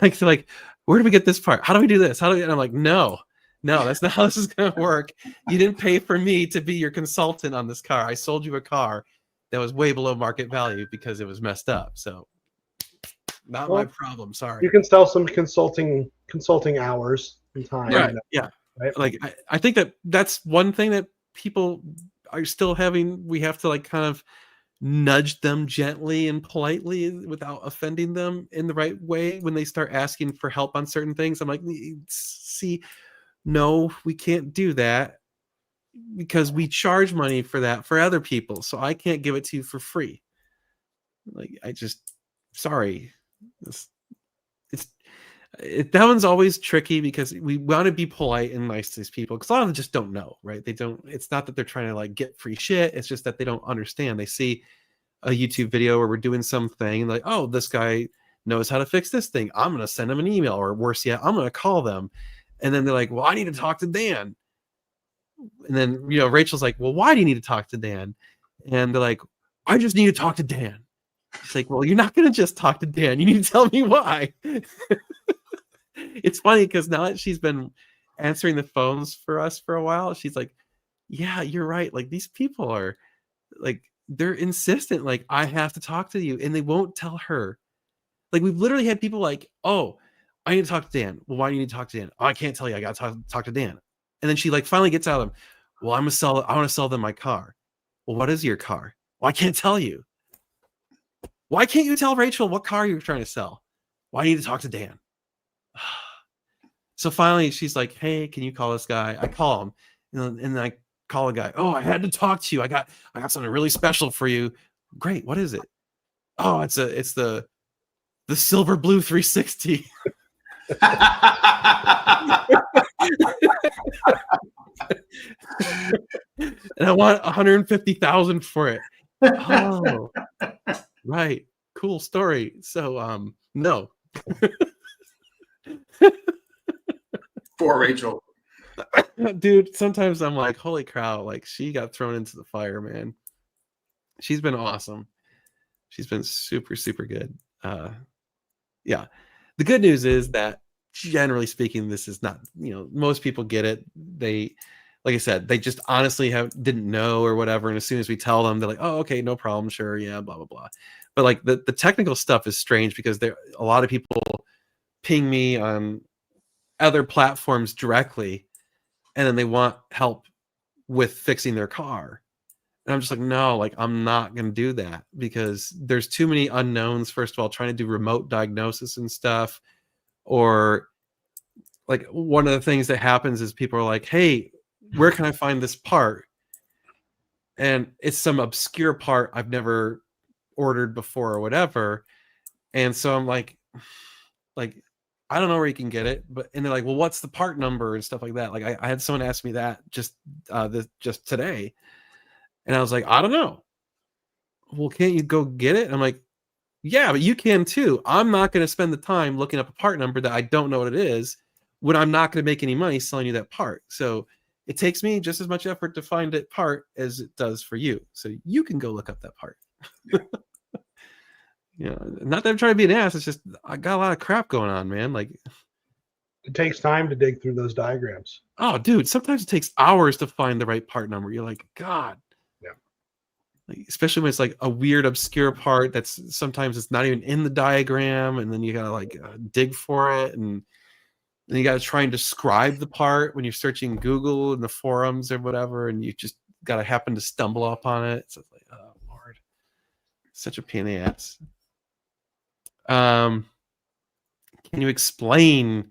like, where do we get this part? How do we do this? And I'm like, no, that's not how this is going to work. You didn't pay for me to be your consultant on this car. I sold you a car that was way below market value because it was messed up. So not my problem. Sorry. You can sell some consulting hours and time. Right. Yeah. Right? Like I think that's one thing that people are still having. We have to like kind of nudge them gently and politely without offending them in the right way when they start asking for help on certain things. I'm like, see, no, we can't do that because we charge money for that for other people. So I can't give it to you for free. Like, sorry. That one's always tricky because we want to be polite and nice to these people because a lot of them just don't know, right? It's not that they're trying to like get free shit. It's just that they don't understand. They see a YouTube video where we're doing something and like, oh, this guy knows how to fix this thing. I'm going to send them an email, or worse yet, I'm going to call them. And then they're like, well, I need to talk to Dan. And then, Rachel's like, well, why do you need to talk to Dan? And they're like, I just need to talk to Dan. She's like, well, you're not going to just talk to Dan. You need to tell me why. It's funny because now that she's been answering the phones for us for a while, she's like, yeah, you're right. Like, these people are like, they're insistent. Like, I have to talk to you, and they won't tell her. Like, we've literally had people like, oh, I need to talk to Dan. Well, why do you need to talk to Dan? Oh, I can't tell you. I got to talk to Dan. And then she like finally gets out of them. Well, I want to sell them my car. Well, what is your car? Well, I can't tell you. Why can't you tell Rachel what car you're trying to sell? Well, I need to talk to Dan. So finally she's like, hey, can you call this guy? I call him, and then I call a guy. Oh, I had to talk to you. I got something really special for you. Great. What is it? Oh, it's the Silver Blue 360. And I want 150,000 for it. Oh, right. Cool story. So, no. Poor Rachel. Dude, sometimes I'm like, holy cow, like she got thrown into the fire, man. She's been awesome. She's been super, super good. Yeah. The good news is that generally speaking, this is not, most people get it. They, like I said, they just honestly didn't know or whatever. And as soon as we tell them, they're like, oh, okay, no problem. Sure. Yeah. Blah, blah, blah. But like the technical stuff is strange because a lot of people ping me on other platforms directly, and then they want help with fixing their car. And I'm just like, no, like I'm not going to do that because there's too many unknowns. First of all, trying to do remote diagnosis and stuff, or like one of the things that happens is people are like, hey, where can I find this part? And it's some obscure part I've never ordered before or whatever. And so I'm like, I don't know where you can get it, but and they're like, well, what's the part number and stuff like that. Like I had someone ask me that just today, and I was like, I don't know. Well, can't you go get it? I'm like, yeah, but you can too. I'm not going to spend the time looking up a part number that I don't know what it is when I'm not going to make any money selling you that part. So it takes me just as much effort to find that part as it does for you. So you can go look up that part. You know, not that I'm trying to be an ass. It's just I got a lot of crap going on, man. Like, It takes time to dig through those diagrams. oh, dude, sometimes it takes hours to find the right part number. You're like, God. Yeah. Like, especially when it's like a weird, obscure part that's sometimes it's not even in the diagram, and then you gotta like dig for it, and then you gotta try and describe the part when you're searching Google and the forums or whatever, and you just gotta happen to stumble upon it. So it's like, oh Lord, such a pain in the ass. Can you explain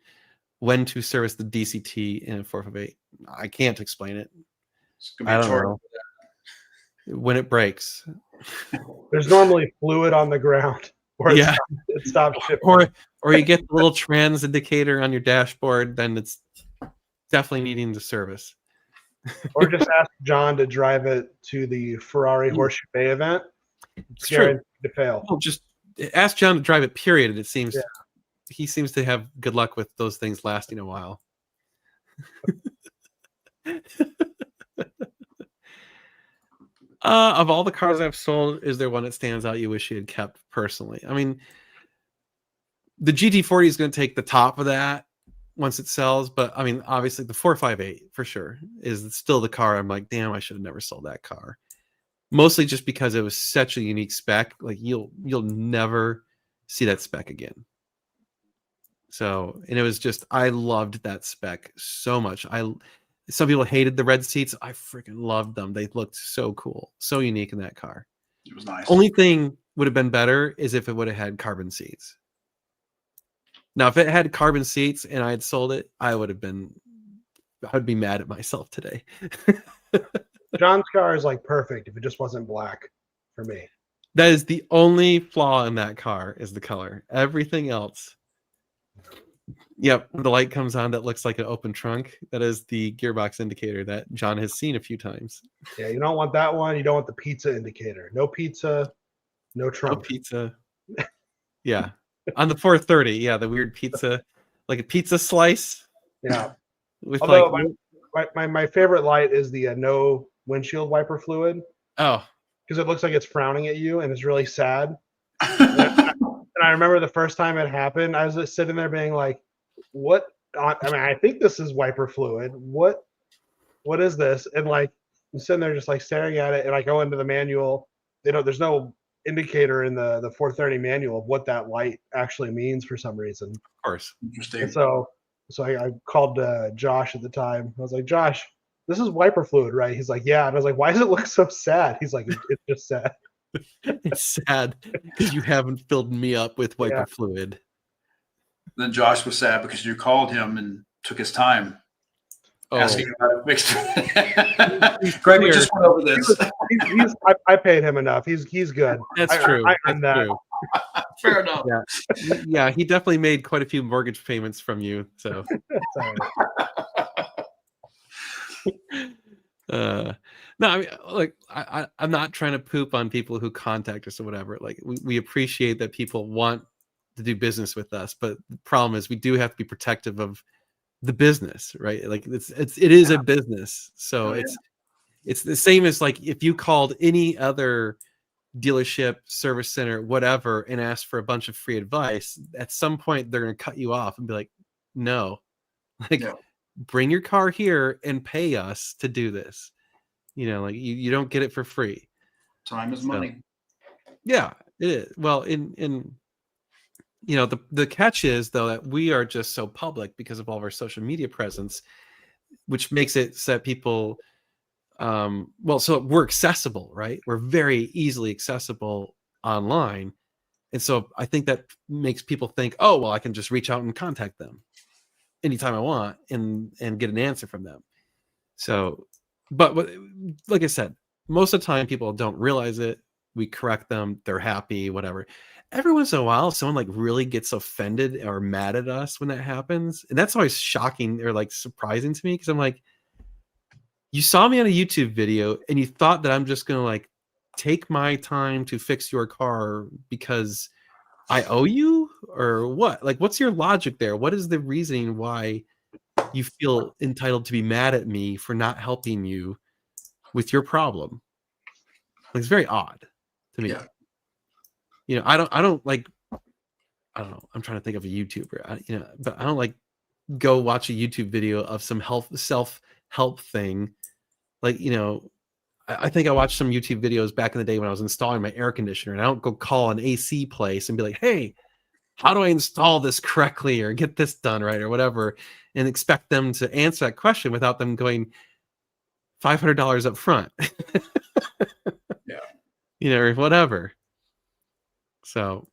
when to service the DCT in a 458? I can't explain it. It's gonna I be don't torture. know. When it breaks. There's normally fluid on the ground, or Yeah. it stops shipping. Or you get the little trans indicator on your dashboard, then it's definitely needing the service. Or just ask John to drive it to the Ferrari Horseshoe Bay event. It's true. guaranteed to fail. Well, just ask John to drive it, period. And it seems Yeah. he seems to have good luck with those things lasting a while. Of all the cars I've sold, is there one that stands out you wish you had kept personally? I mean, the GT40 is going to take the top of that once it sells, but I mean, obviously the 458 for sure is still the car. I'm like, damn, I should have never sold that car. Mostly just because it was such a unique spec. Like you'll never see that spec again. So, and it was just, I loved that spec so much. Some people hated the red seats. I freaking loved them. They looked so cool, so unique in that car. It was nice. Only thing would have been better is if it would have had carbon seats. Now, if it had carbon seats and I had sold it, I would be mad at myself today. John's car is like perfect if it just wasn't black for me. That is the only flaw in that car is the color. Everything else. Yep, the light comes on that looks like an open trunk. That is the gearbox indicator that John has seen a few times. Yeah, you don't want that one. You don't want the pizza indicator. No pizza, no No trunk. pizza. Yeah. On the 430, yeah, the weird pizza, like a pizza slice. Yeah. With Although like, my favorite light is the no windshield wiper fluid, oh, because it looks like it's frowning at you and it's really sad. And I remember the first time it happened, I was just sitting there being like, what? I mean, I think this is wiper fluid. What is this? And like, I'm sitting there just like staring at it, and I go into the manual. There's no indicator in the 430 manual of what that light actually means for some reason. of course. Interesting. And so I called Josh at the time. I was like, Josh, this is wiper fluid, right? He's like, yeah. And I was like, why does it look so sad? He's like, it's just sad. It's sad because you haven't filled me up with wiper Yeah. fluid. Then Josh was sad because you called him and took his time Oh, asking him how to fix it. Greg, we just went over this. I paid him enough. He's good. that's I- true. I That's earned that. true. Fair enough. Yeah, he definitely made quite a few mortgage payments from you. So, It's all right. no, I mean, like, I'm not trying to poop on people who contact us or whatever. Like, we appreciate that people want to do business with us, but the problem is we do have to be protective of the business, right? Like, it is a business, so Oh, yeah. it's the same as like if you called any other dealership, service center, whatever, and asked for a bunch of free advice. At some point, they're going to cut you off and be like, "No, like, Yeah. bring your car here and pay us to do this." You know, like you don't get it for free. Time is So- money. Yeah, it is. Well, in you know, the catch is though that we are just so public because of all of our social media presence, which makes it so that people so we're accessible, right? We're very easily accessible online. And so I think that makes people think, oh, well, I can just reach out and contact them. anytime I want and get an answer from them. So, but like I said, most of the time people don't realize it. We correct them, they're happy, whatever. Every once in a while, someone like really gets offended or mad at us when that happens, and that's always shocking or like surprising to me, because I'm like, you saw me on a YouTube video and you thought that I'm just gonna like take my time to fix your car because I owe you, or what? Like, what's your logic there? What is the reasoning why you feel entitled to be mad at me for not helping you with your problem? Like, it's very odd to me. Yeah. You know, I don't like, I don't know. I'm trying to think of a YouTuber, but I don't like go watch a YouTube video of some self-help thing. Like, I think I watched some YouTube videos back in the day when I was installing my air conditioner, and I don't go call an AC place and be like, hey, how do I install this correctly or get this done right or whatever, and expect them to answer that question without them going $500 up front. Yeah. Or whatever. So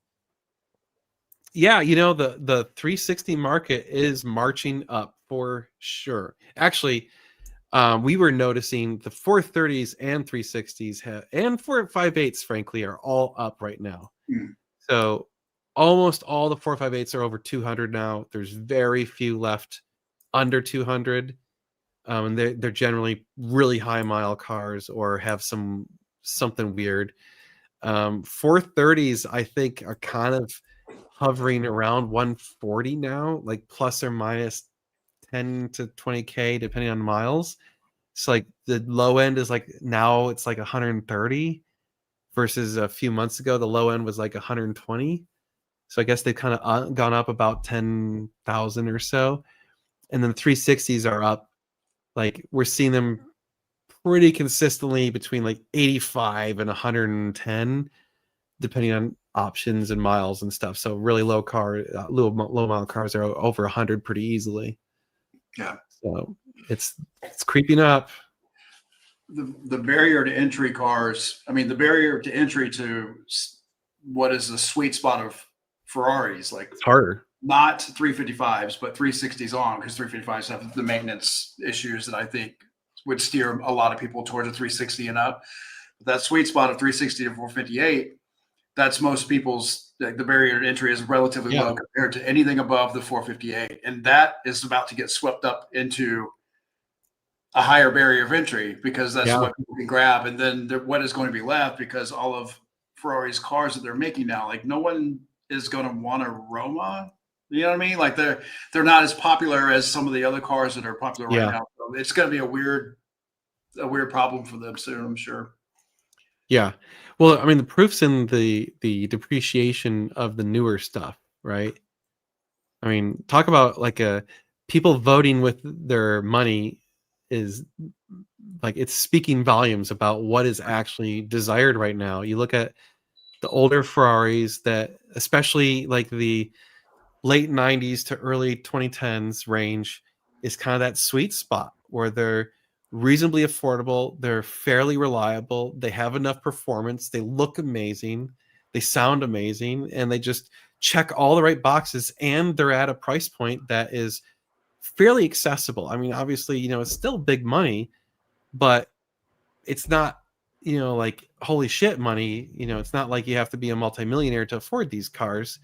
yeah, the 360 market is marching up for sure. Actually, we were noticing the 430s and 360s and 458s, frankly, are all up right now. So almost all the 458s are over 200 now. There's very few left under 200, and they're generally really high mile cars or have something weird. 430s, I think, are kind of hovering around 140 now, like plus or minus 10 to 20K depending on miles. So like the low end is like, now it's like 130 versus a few months ago the low end was like 120. So I guess they've kind of gone up about 10,000 or so. And then the 360s are up, like we're seeing them pretty consistently between like 85 and 110 depending on options and miles and stuff. So really low mile cars are over 100 pretty easily. Yeah. So it's creeping up. The barrier to entry cars, I mean, the barrier to entry to what is the sweet spot of Ferraris, like It's harder. not 355s, but 360s on, because 355s have the maintenance issues that I think would steer a lot of people towards a 360 and up. But that sweet spot of 360 to 458, that's most people's, like, the barrier to entry is relatively low compared to anything above the 458. And that is about to get swept up into a higher barrier of entry, because that's what people can grab. And then what is going to be left, because all of Ferrari's cars that they're making now, like no one is going to want a Roma. You know what I mean? Like they're not as popular as some of the other cars that are popular right now. So it's going to be a weird problem for them soon, I'm sure. Yeah. Well, I mean, the proof's in the depreciation of the newer stuff, right? I mean, talk about like people voting with their money is like, it's speaking volumes about what is actually desired right now. You look at the older Ferraris that, especially like the late 90s to early 2010s range, is kind of that sweet spot where they're reasonably affordable, they're fairly reliable, they have enough performance, they look amazing, they sound amazing, and they just check all the right boxes, and they're at a price point that is fairly accessible. I mean, obviously, it's still big money, but it's not, like holy shit money. It's not like you have to be a multimillionaire to afford these cars.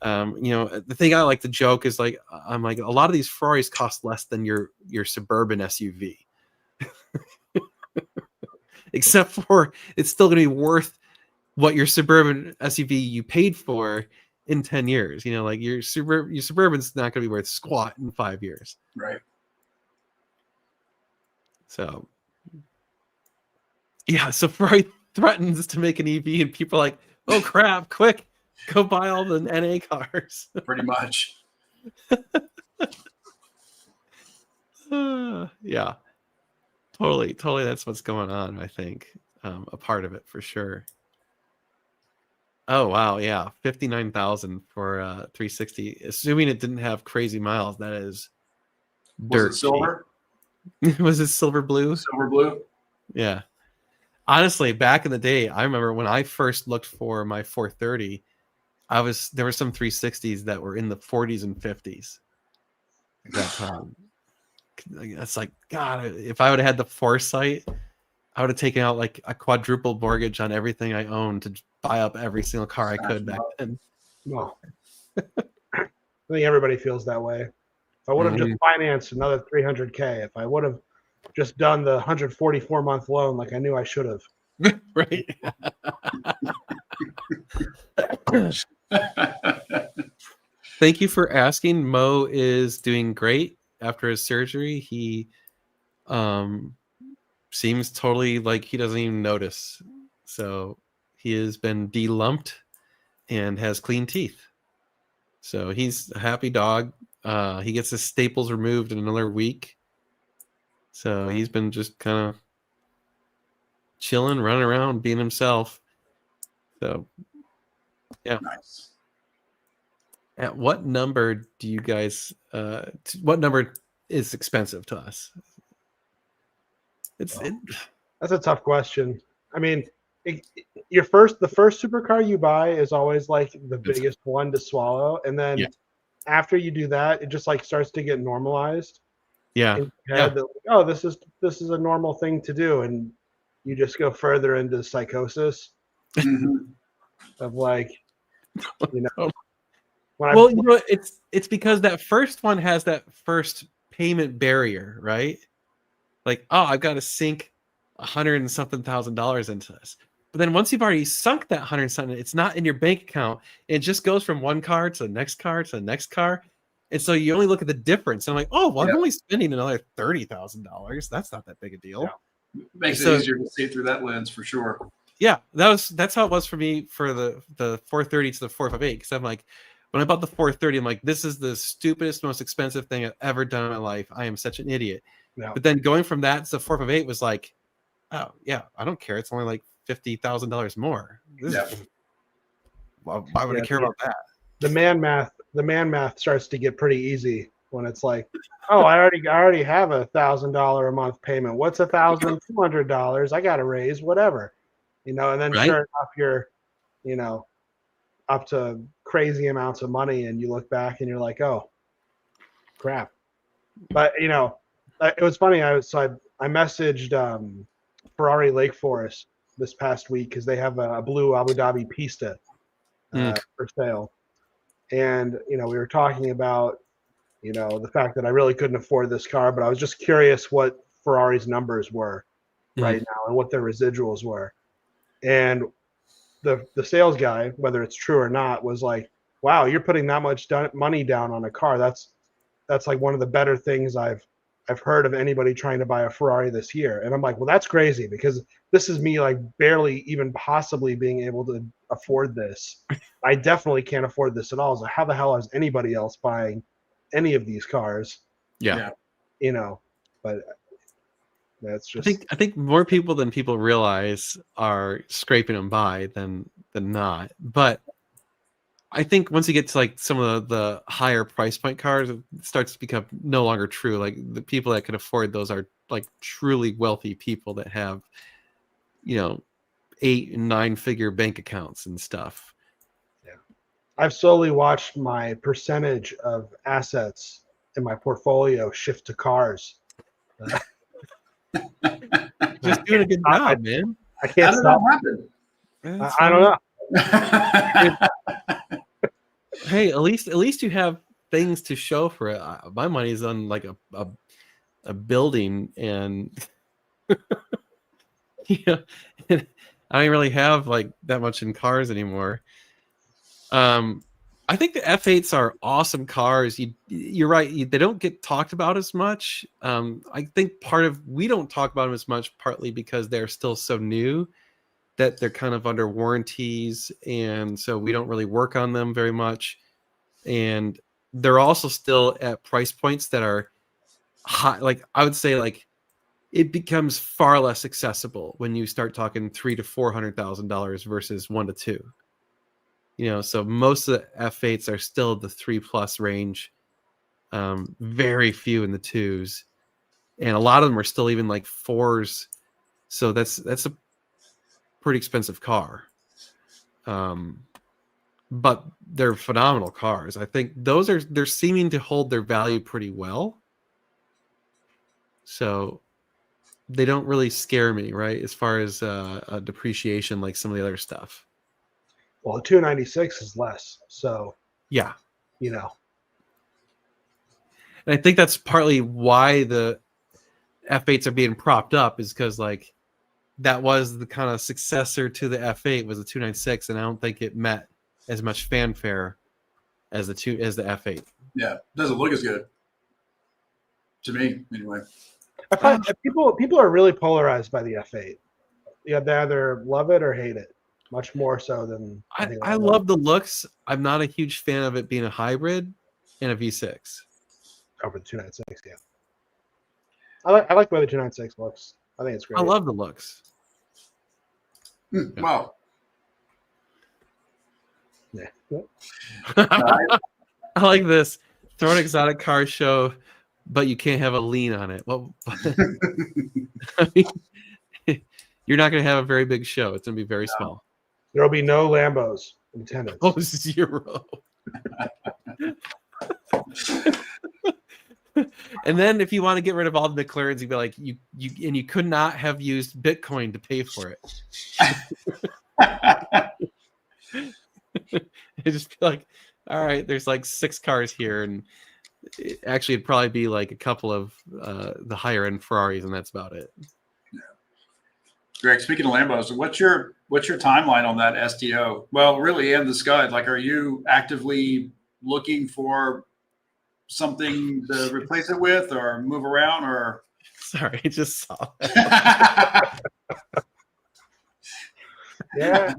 The thing I like to joke is like, I'm like, a lot of these Ferraris cost less than your suburban SUV. Except for it's still going to be worth what your suburban SUV you paid for in 10 years. Like your suburban's not going to be worth squat in 5 years. Right. So yeah, so Ferrari threatens to make an EV, and people are like, oh crap, quick, go buy all the NA cars. Pretty much. Yeah, totally. That's what's going on. I think a part of it for sure. Oh wow, yeah, 59,000 for 360, assuming it didn't have crazy miles. That is dirt. Was it silver? Was it silver blue? Silver blue. Yeah. Honestly, back in the day, I remember when I first looked for my 430, there were some 360s that were in the 40s and 50s. at that time. It's like, God, if I would have had the foresight, I would have taken out like a quadruple mortgage on everything I owned to buy up every single car I could back then. Well, I think everybody feels that way. If I would have just financed another 300K, if I would have just done the 144-month loan like I knew I should have. Right. Thank you for asking. Mo is doing great after his surgery. He seems totally like he doesn't even notice. So he has been de-lumped and has clean teeth. So he's a happy dog. He gets his staples removed in another week. So he's been just kind of chilling, running around, being himself. So yeah. Nice. At what number do you guys what number is expensive to us? That's a tough question. I mean, the first supercar you buy is always like the biggest one to swallow, and then after you do that, it just like starts to get normalized. Yeah. In your head that, oh, this is a normal thing to do, and you just go further into psychosis of like, you know. Well, you know, it's because that first one has that first payment barrier, right? Like, oh, I've got to sink $100 and something thousand into this. But then once you've already sunk that 100 and something, it's not in your bank account. It just goes from one car to the next car to the next car. And so you only look at the difference. And I'm like, oh, well, I'm only spending another $30,000. That's not that big a deal. Yeah. Makes it easier to see through that lens for sure. Yeah, that's how it was for me for the 430 to the 458. Because I'm like, when I bought the 430, I'm like, this is the stupidest, most expensive thing I've ever done in my life. I am such an idiot. Yeah. But then going from that to the 458 was like, oh yeah, I don't care. It's only like $50,000 more. Why would I care about that? The man math starts to get pretty easy when it's like, oh, I already have $1,000 a month payment. What's $1,200? I got to raise whatever, you know. And then sure enough, you're, you know, up to crazy amounts of money, and you look back and you're like, oh, crap. But you know, it was funny. I messaged Ferrari Lake Forest this past week because they have a blue Abu Dhabi Pista for sale, and you know, we were talking about, you know, the fact that I really couldn't afford this car, but I was just curious what Ferrari's numbers were right now and what their residuals were, and the sales guy, whether it's true or not, was like, wow, you're putting that much money down on a car. That's like one of the better things I've heard of anybody trying to buy a Ferrari this year. And I'm like, well, that's crazy, because this is me like barely even possibly being able to afford this. I definitely can't afford this at all. So how the hell is anybody else buying any of these cars? Yeah. You know, but that's just, I think more people than people realize are scraping them by than not. But I think once you get to like some of the higher price point cars, it starts to become no longer true. Like the people that can afford those are like truly wealthy people that have, you know, 8 and 9 figure bank accounts and stuff. Yeah. I've slowly watched my percentage of assets in my portfolio shift to cars. Just doing a good job, man. I can't stop. I don't know. Hey, at least you have things to show for it. My money's on like a building, and yeah, I don't really have like that much in cars anymore. I think the F8s are awesome cars. You're right. They don't get talked about as much. I think we don't talk about them as much, partly because they're still so new that they're kind of under warranties. And so we don't really work on them very much. And they're also still at price points that are high. Like I would say, like it becomes far less accessible when you start talking $300,000 to $400,000 versus $1 to $2. You know, so most of the F8s are still the 3+ range. Very few in the 2s, and a lot of them are still even like 4s. So that's a pretty expensive car. but they're phenomenal cars. I think they're seeming to hold their value pretty well. So they don't really scare me, right? As far as depreciation, like some of the other stuff. Well, the 296 is less, so Yeah. you know. And I think that's partly why the F8s are being propped up, is because like that was the kind of successor to the F8 was the 296, and I don't think it met as much fanfare as the F8. Yeah, doesn't look as good to me, anyway. I find that people are really polarized by the F8. Yeah, they either love it or hate it, much more so than I love the looks. I'm not a huge fan of it being a hybrid and a V6. over the 296. Yeah, I like the way the 296 looks. I think it's great. I love the looks. Wow. Yeah. I like this. Throw an exotic car show, but you can't have a lean on it. Well, I mean, you're not going to have a very big show. It's going to be very small. There'll be no Lambos in attendance. Oh, 0. And then if you want to get rid of all the McLarens, you'd be like, you could not have used Bitcoin to pay for it. It'd just be like, all right, there's like 6 cars here, and actually it'd probably be like a couple of the higher end Ferraris, and that's about it. Greg, speaking of Lambos, what's your timeline on that STO? Well, really, and the Scud. Like, are you actively looking for something to replace it with, or move around, or? Sorry, I just saw that. Yeah.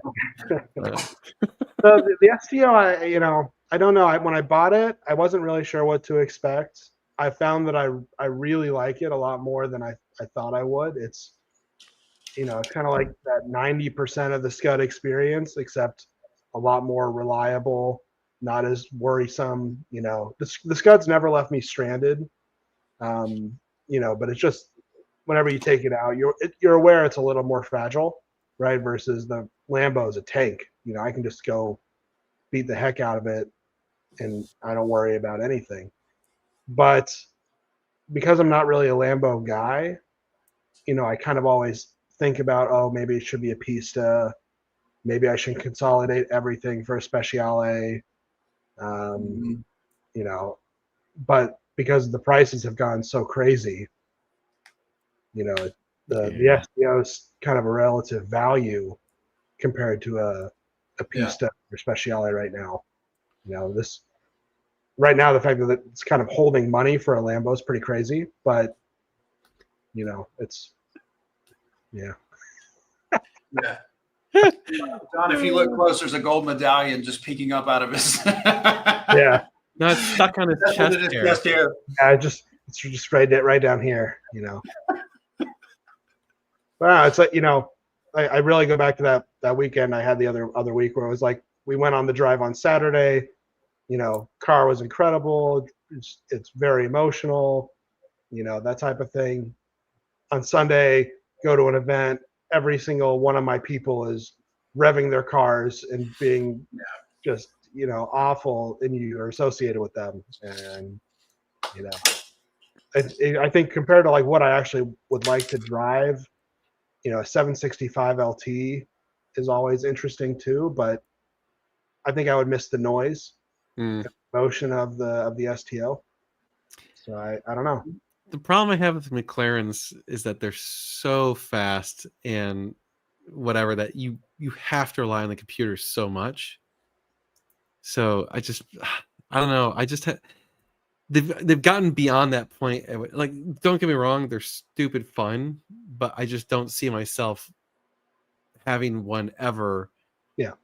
So the STO, I don't know. When I bought it, I wasn't really sure what to expect. I found that I really like it a lot more than I thought I would. It's it's kind of like that 90% of the Scud experience, except a lot more reliable, not as worrisome. The Scud's never left me stranded. But it's just whenever you take it out, you're aware it's a little more fragile, right? Versus the Lambo is a tank. I can just go beat the heck out of it, and I don't worry about anything. But because I'm not really a Lambo guy, I kind of always think about, oh, maybe it should be a Pista. Maybe I should consolidate everything for a Speciale. But because the prices have gone so crazy, the STO is kind of a relative value compared to a Pista or Speciale right now. Right now, the fact that it's kind of holding money for a Lambo is pretty crazy, but it's yeah. John, if you look close, there's a gold medallion just peeking up out of his. Yeah. No, it's stuck on his chest hair. Yeah, it's just right down here. Wow, it's like I really go back to that weekend I had the other week where it was like we went on the drive on Saturday. Car was incredible. It's very emotional. That type of thing. On Sunday, go to an event. Every single one of my people is revving their cars and being just awful, and you are associated with them. And I think compared to like what I actually would like to drive, a 765 LT is always interesting too. But I think I would miss the noise, the motion of the STO. So I don't know. The problem I have with McLarens is that they're so fast and whatever that you have to rely on the computer so much. So I don't know. They've gotten beyond that point. Like, don't get me wrong, they're stupid fun, but I just don't see myself having one ever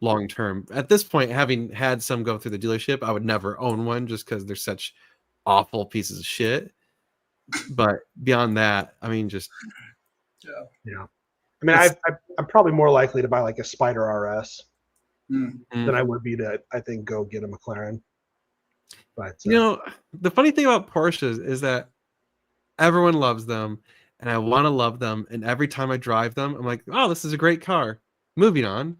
long term. At this point, having had some go through the dealership, I would never own one just because they're such awful pieces of shit. But beyond that, I mean, just I mean, I'm probably more likely to buy like a Spider RS than I would be to, I think, go get a McLaren. But the funny thing about Porsches is that everyone loves them, and I want to love them. And every time I drive them, I'm like, oh, this is a great car. Moving on.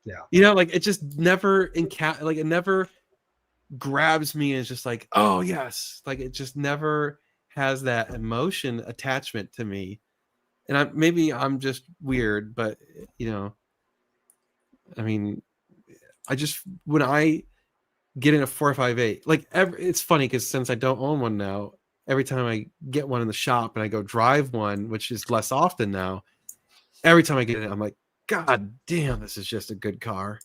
Yeah. You know, like it just never like it never grabs me and it's just like, oh yes. Like it just never has that emotion attachment to me. And maybe I'm just weird, but you know, I mean, when I get in a 458, like it's funny because since I don't own one now, every time I get one in the shop and I go drive one, which is less often now, every time I get in, I'm like, God damn, this is just a good car.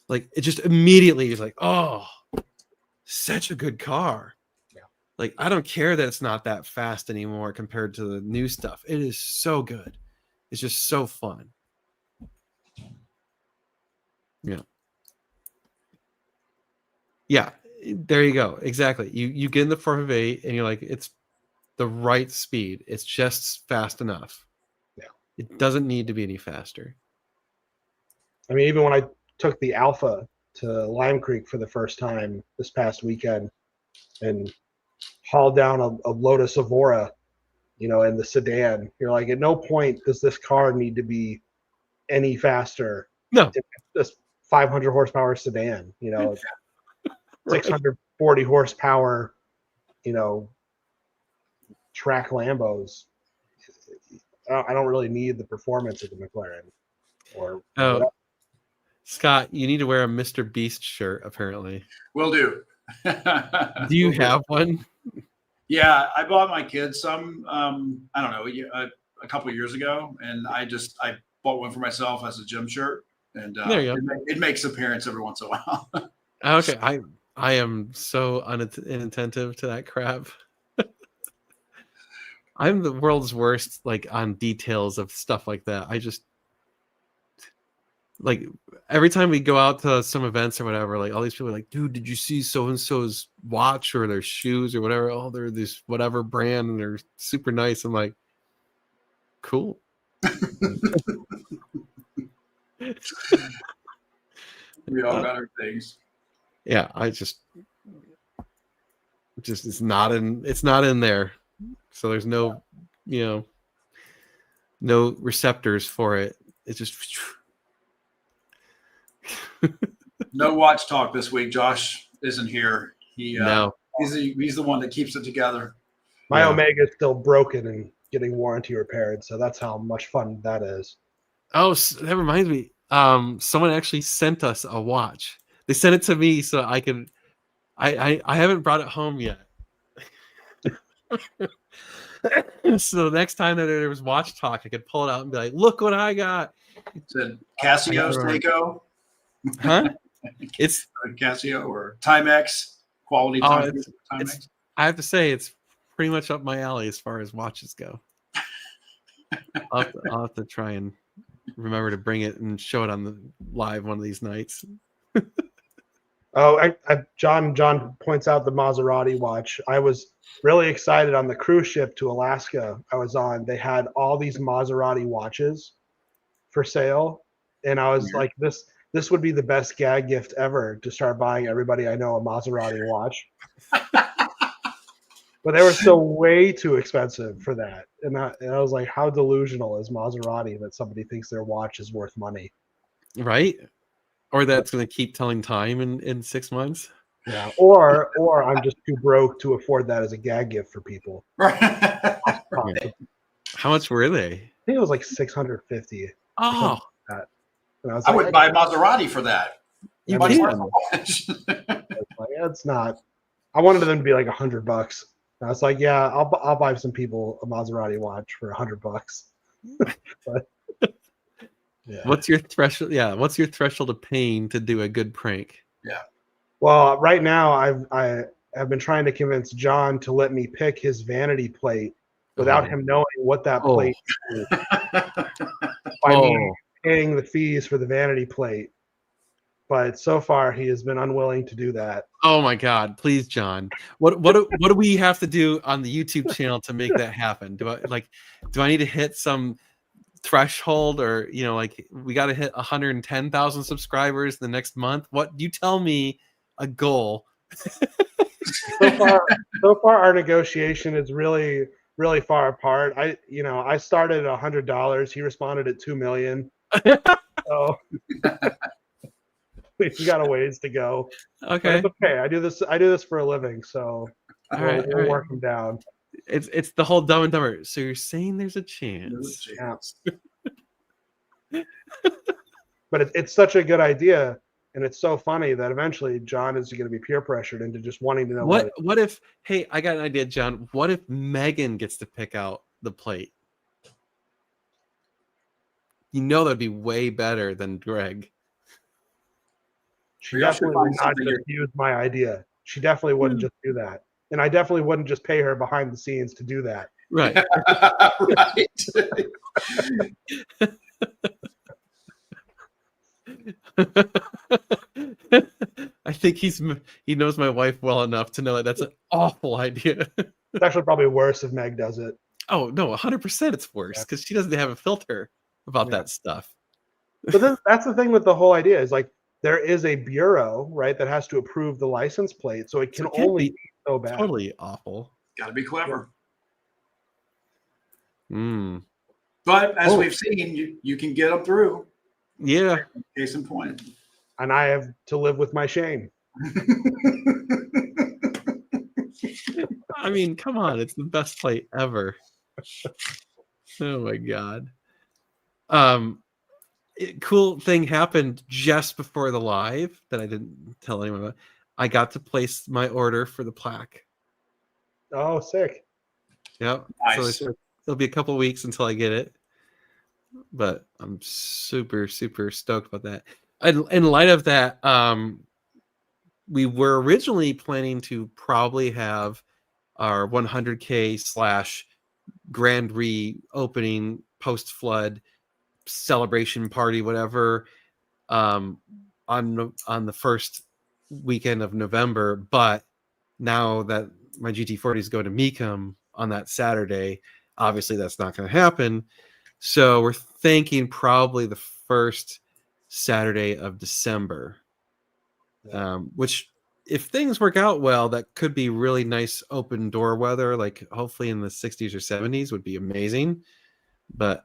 Like it just immediately is like, oh, such a good car. Yeah. Like I don't care that it's not that fast anymore compared to the new stuff. It is so good. It's just so fun. Yeah. Yeah, there you go. Exactly. You get in the 458 and you're like, it's the right speed. It's just fast enough. Yeah. It doesn't need to be any faster. I mean, even when I took the Alpha to Lime Creek for the first time this past weekend and hauled down a Lotus Evora, you know, in the sedan, you're like, at no point does this car need to be any faster. No. This 500 horsepower sedan, you know, Right. 640 horsepower, you know, track Lambos. I don't really need the performance of the McLaren. Or Oh, Scott, you need to wear a Mr. Beast shirt, apparently. Will do. Do you have one? Yeah, I bought my kids some. I don't know, a couple of years ago, and I bought one for myself as a gym shirt, and There you go. it makes appearance every once in a while. Okay, I am so inattentive to that crap. I'm the world's worst, like on details of stuff like that. I just like every time we go out to some events or whatever, like all these people are like, dude, did you see so and so's watch or their shoes or whatever? Oh, they're this whatever brand and they're super nice. I'm like, cool. We all got our things. Yeah, I just it's not in there. So there's no, you know, no receptors for it. It's just No watch talk this week. Josh isn't here. no. He's the one that keeps it together. my Yeah. Omega is still broken and getting warranty repaired, so that's how much fun that is. Oh, that reminds me. Someone actually sent us a watch. They sent it to me so I could. I haven't brought it home yet. So the next time that there was watch talk, I could pull it out and be like, "Look what I got!" It said Casio, Seiko, Huh? It's. Casio, or Timex quality. Oh, Timex. I have to say, it's pretty much up my alley as far as watches go. I'll have to try and remember to bring it and show it on the live one of these nights. Oh, John points out the Maserati watch. I was really excited on the cruise ship to Alaska I was on. They had all these Maserati watches for sale, and I was like, this would be the best gag gift ever, to start buying everybody I know a Maserati watch. But they were still way too expensive for that, and I was like, how delusional is Maserati that somebody thinks their watch is worth money? Right? Or that's going to keep telling time in 6 months. Yeah, or I'm just too broke to afford that as a gag gift for people. Right. I How much were they? think it was like 650. Oh, And I was I like, would buy a Maserati for that. you Much can. more. Like, it's not. I wanted them to be like $100. And I was like, yeah, I'll buy some people a Maserati watch for $100. But yeah. What's your threshold? Yeah, what's your threshold of pain to do a good prank? Well, right now I have been trying to convince John to let me pick his vanity plate without him knowing what that plate is. By me paying the fees for the vanity plate. But so far he has been unwilling to do that. Oh my God! Please, John. What do we have to do on the YouTube channel to make that happen? Do I need to hit some threshold, or like we got to hit 110,000 subscribers the next month? What you tell me a goal? So far our negotiation is really, really far apart. I started at $100. He responded at $2 million. So We've got a ways to go. But Okay. it's okay. I do this for a living, so All we'll, right. All we'll right. work them down. It's the whole Dumb and Dumber. So you're saying there's a There's a chance? chance. But it's such a good idea, and it's so funny that eventually John is going to be peer pressured into just wanting to know What if? Hey, I got an idea, John. What if Megan gets to pick out the plate? You know that'd be way better than Greg. She Y'all should definitely would find not something just use my idea. She definitely wouldn't just do that, and I definitely wouldn't just pay her behind the scenes to do that. Right. I think he knows my wife well enough to know that that's an awful idea. It's actually probably worse if Meg does it. Oh no, 100% it's worse because she doesn't have a filter about Yeah. that stuff. But then that's the thing with the whole idea is like there is a bureau, right, that has to approve the license plate, so it can So it can't only be be so bad. Totally awful. Got to be clever. Mm. But as Oh. we've seen, you can get them through. Yeah. Case in point. And I have to live with my shame. I mean, come on, it's the best plate ever. Oh my god. Cool thing happened just before the live that I didn't tell anyone about. I got to place my order for the plaque. Oh, sick. Yep. Nice. So it'll be a couple weeks until I get it. But I'm super, super stoked about that. In light of that, we were originally planning to probably have our 100K / grand reopening post flood celebration party, whatever, on the first weekend of November. But now that my GT40 is going to Mecum on that Saturday, obviously that's not going to happen. So we're thinking probably the first Saturday of December, which if things work out well, that could be really nice open door weather, like hopefully in the 60s or 70s would be amazing. But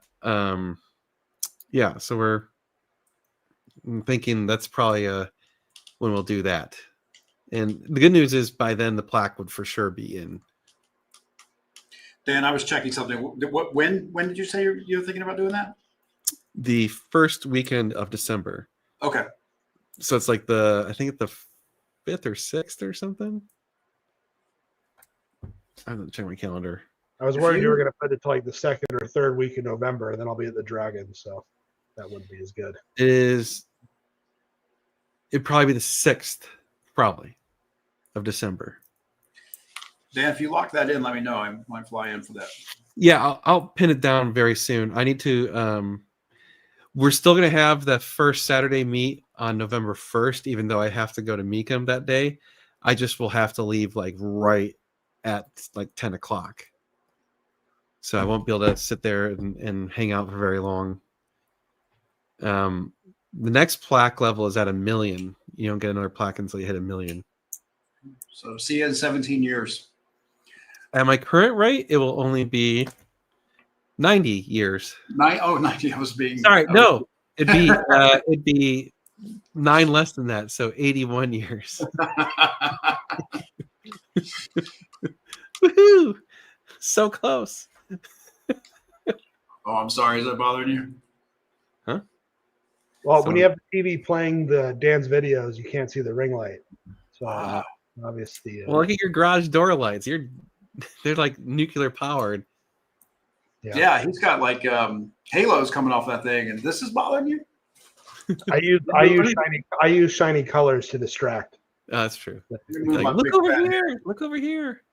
yeah, so we're thinking that's probably when we'll do that. And the good news is by then the plaque would for sure be in. Dan, I was checking something. When did you say you were thinking about doing that? The first weekend of December. Okay. So it's like I think it's the 5th or 6th or something. I have to check my calendar. I was If worried you you- were going to put it to like the 2nd or 3rd week in November, and then I'll be at the Dragon, so that wouldn't be as good. It'd probably be the 6th, probably, of December. Dan, if you lock that in, let me know. I might fly in for that. Yeah, I'll pin it down very soon. I need to. We're still going to have the first Saturday meet on November 1st, even though I have to go to Mecum that day. I just will have to leave like right at like 10 o'clock. So I won't be able to sit there and hang out for very long. The next plaque level is at 1 million. You don't get another plaque until you hit 1 million. So see you in 17 years. At my current rate, it will only be 90 years. 90. I was being. Sorry, no, it'd be 9 less than that, so 81 years. Woohoo! So close. Oh, I'm sorry. Is that bothering you? Well, So- when you have the TV playing Dan's videos, you can't see the ring light. So obviously, Well, look at your garage door lights. They're like nuclear powered. Yeah, he's got like halos coming off that thing, and this is bothering you. I use shiny colors to distract. That's true. Let me move Like, my look big over fat here. head. Look over here.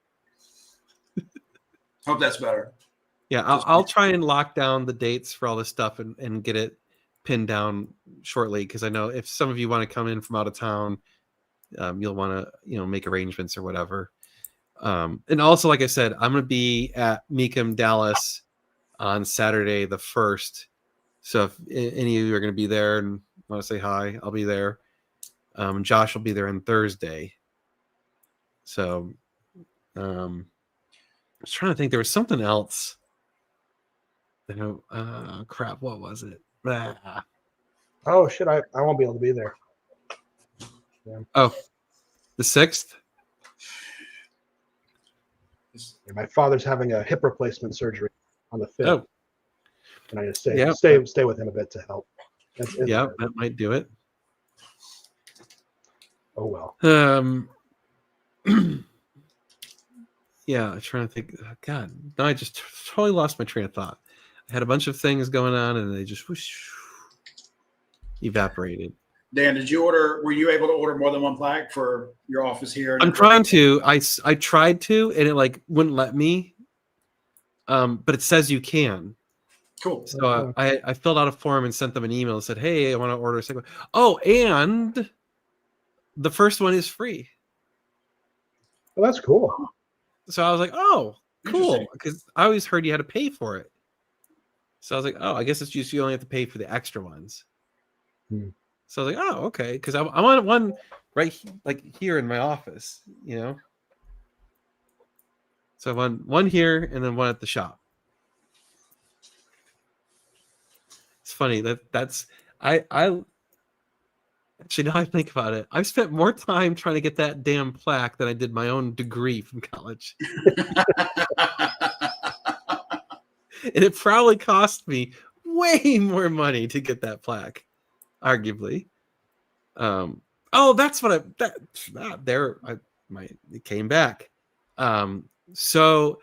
Hope that's better. Yeah, I'll try and lock down the dates for all this stuff and get it pinned down shortly, because I know if some of you want to come in from out of town, you'll want to make arrangements or whatever. And also, like I said, I'm going to be at Mecum, Dallas on Saturday the 1st. So if any of you are going to be there and want to say hi, I'll be there. Josh will be there on Thursday. So I was trying to think. There was something else. Crap. What was it? Ah. Oh shit! I won't be able to be there. Oh, the 6th. Yeah, my father's having a hip replacement surgery on the 5th, Oh, and I just Yeah. stay with him a bit to help. It's yeah, hard. that might do it. Oh well. Yeah, I'm trying to think. God, no, I just totally lost my train of thought. I had a bunch of things going on, and they just whoosh, evaporated. Dan, were you able to order more than one plaque for your office here? I'm trying to. I tried to, and it like wouldn't let me. But it says you can. Cool. So I filled out a form and sent them an email and said, "Hey, I want to order a second." Oh, and the first one is free. Well, that's cool. So I was like, "Oh, cool," Interesting. because I always heard you had to pay for it. So I was like, "Oh, I guess it's just you only have to pay for the extra ones." Hmm. So I was like, "Oh, okay," because I'm on one right like here in my office, you know. So I'm on one here and then one at the shop. It's funny that's I actually, now I think about it, I've spent more time trying to get that damn plaque than I did my own degree from college. And it probably cost me way more money to get that plaque, arguably. Oh, that's what it came back. So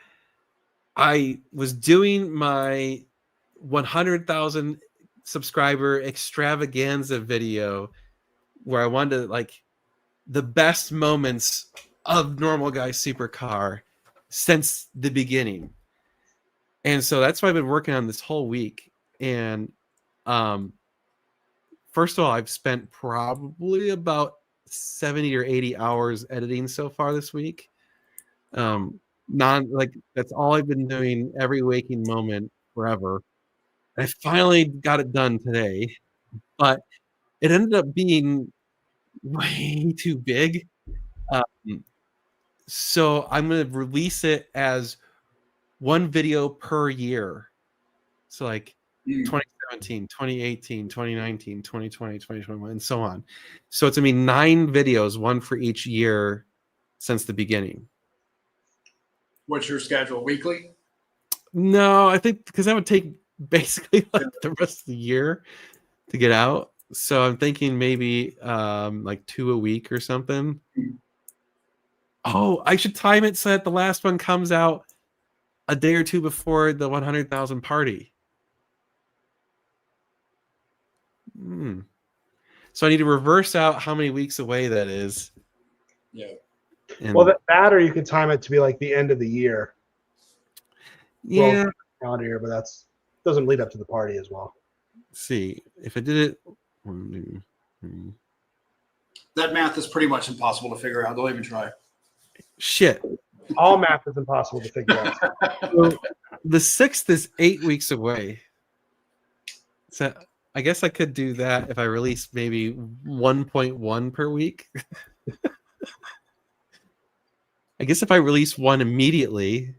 I was doing my 100,000 subscriber extravaganza video where I wanted to like the best moments of Normal Guy Supercar since the beginning. And so that's what I've been working on this whole week. And first of all, I've spent probably about 70 or 80 hours editing so far this week. That's all I've been doing every waking moment forever. I finally got it done today, but it ended up being way too big. So I'm going to release it as one video per year. So like 2017, 2018, 2019, 2020, 2021, and so on. So it's going to be 9 videos, one for each year since the beginning. What's your schedule? Weekly? No, I think because that would take basically like the rest of the year to get out. So I'm thinking maybe like 2 a week or something. Oh, I should time it so that the last one comes out a day or two before the 100,000 party. So I need to reverse out how many weeks away that is. Yeah. And, Well, that or you could time it to be like the end of the year. yeah. Well, calendar year, but that's doesn't lead up to the party as well. Let's see if I did it. 1, 2, 3. That math is pretty much impossible to figure out. Don't even try. Shit. All math is impossible to figure out. So the 6th is 8 weeks away. So I guess I could do that if I release maybe 1.1 per week. I guess if I release one immediately,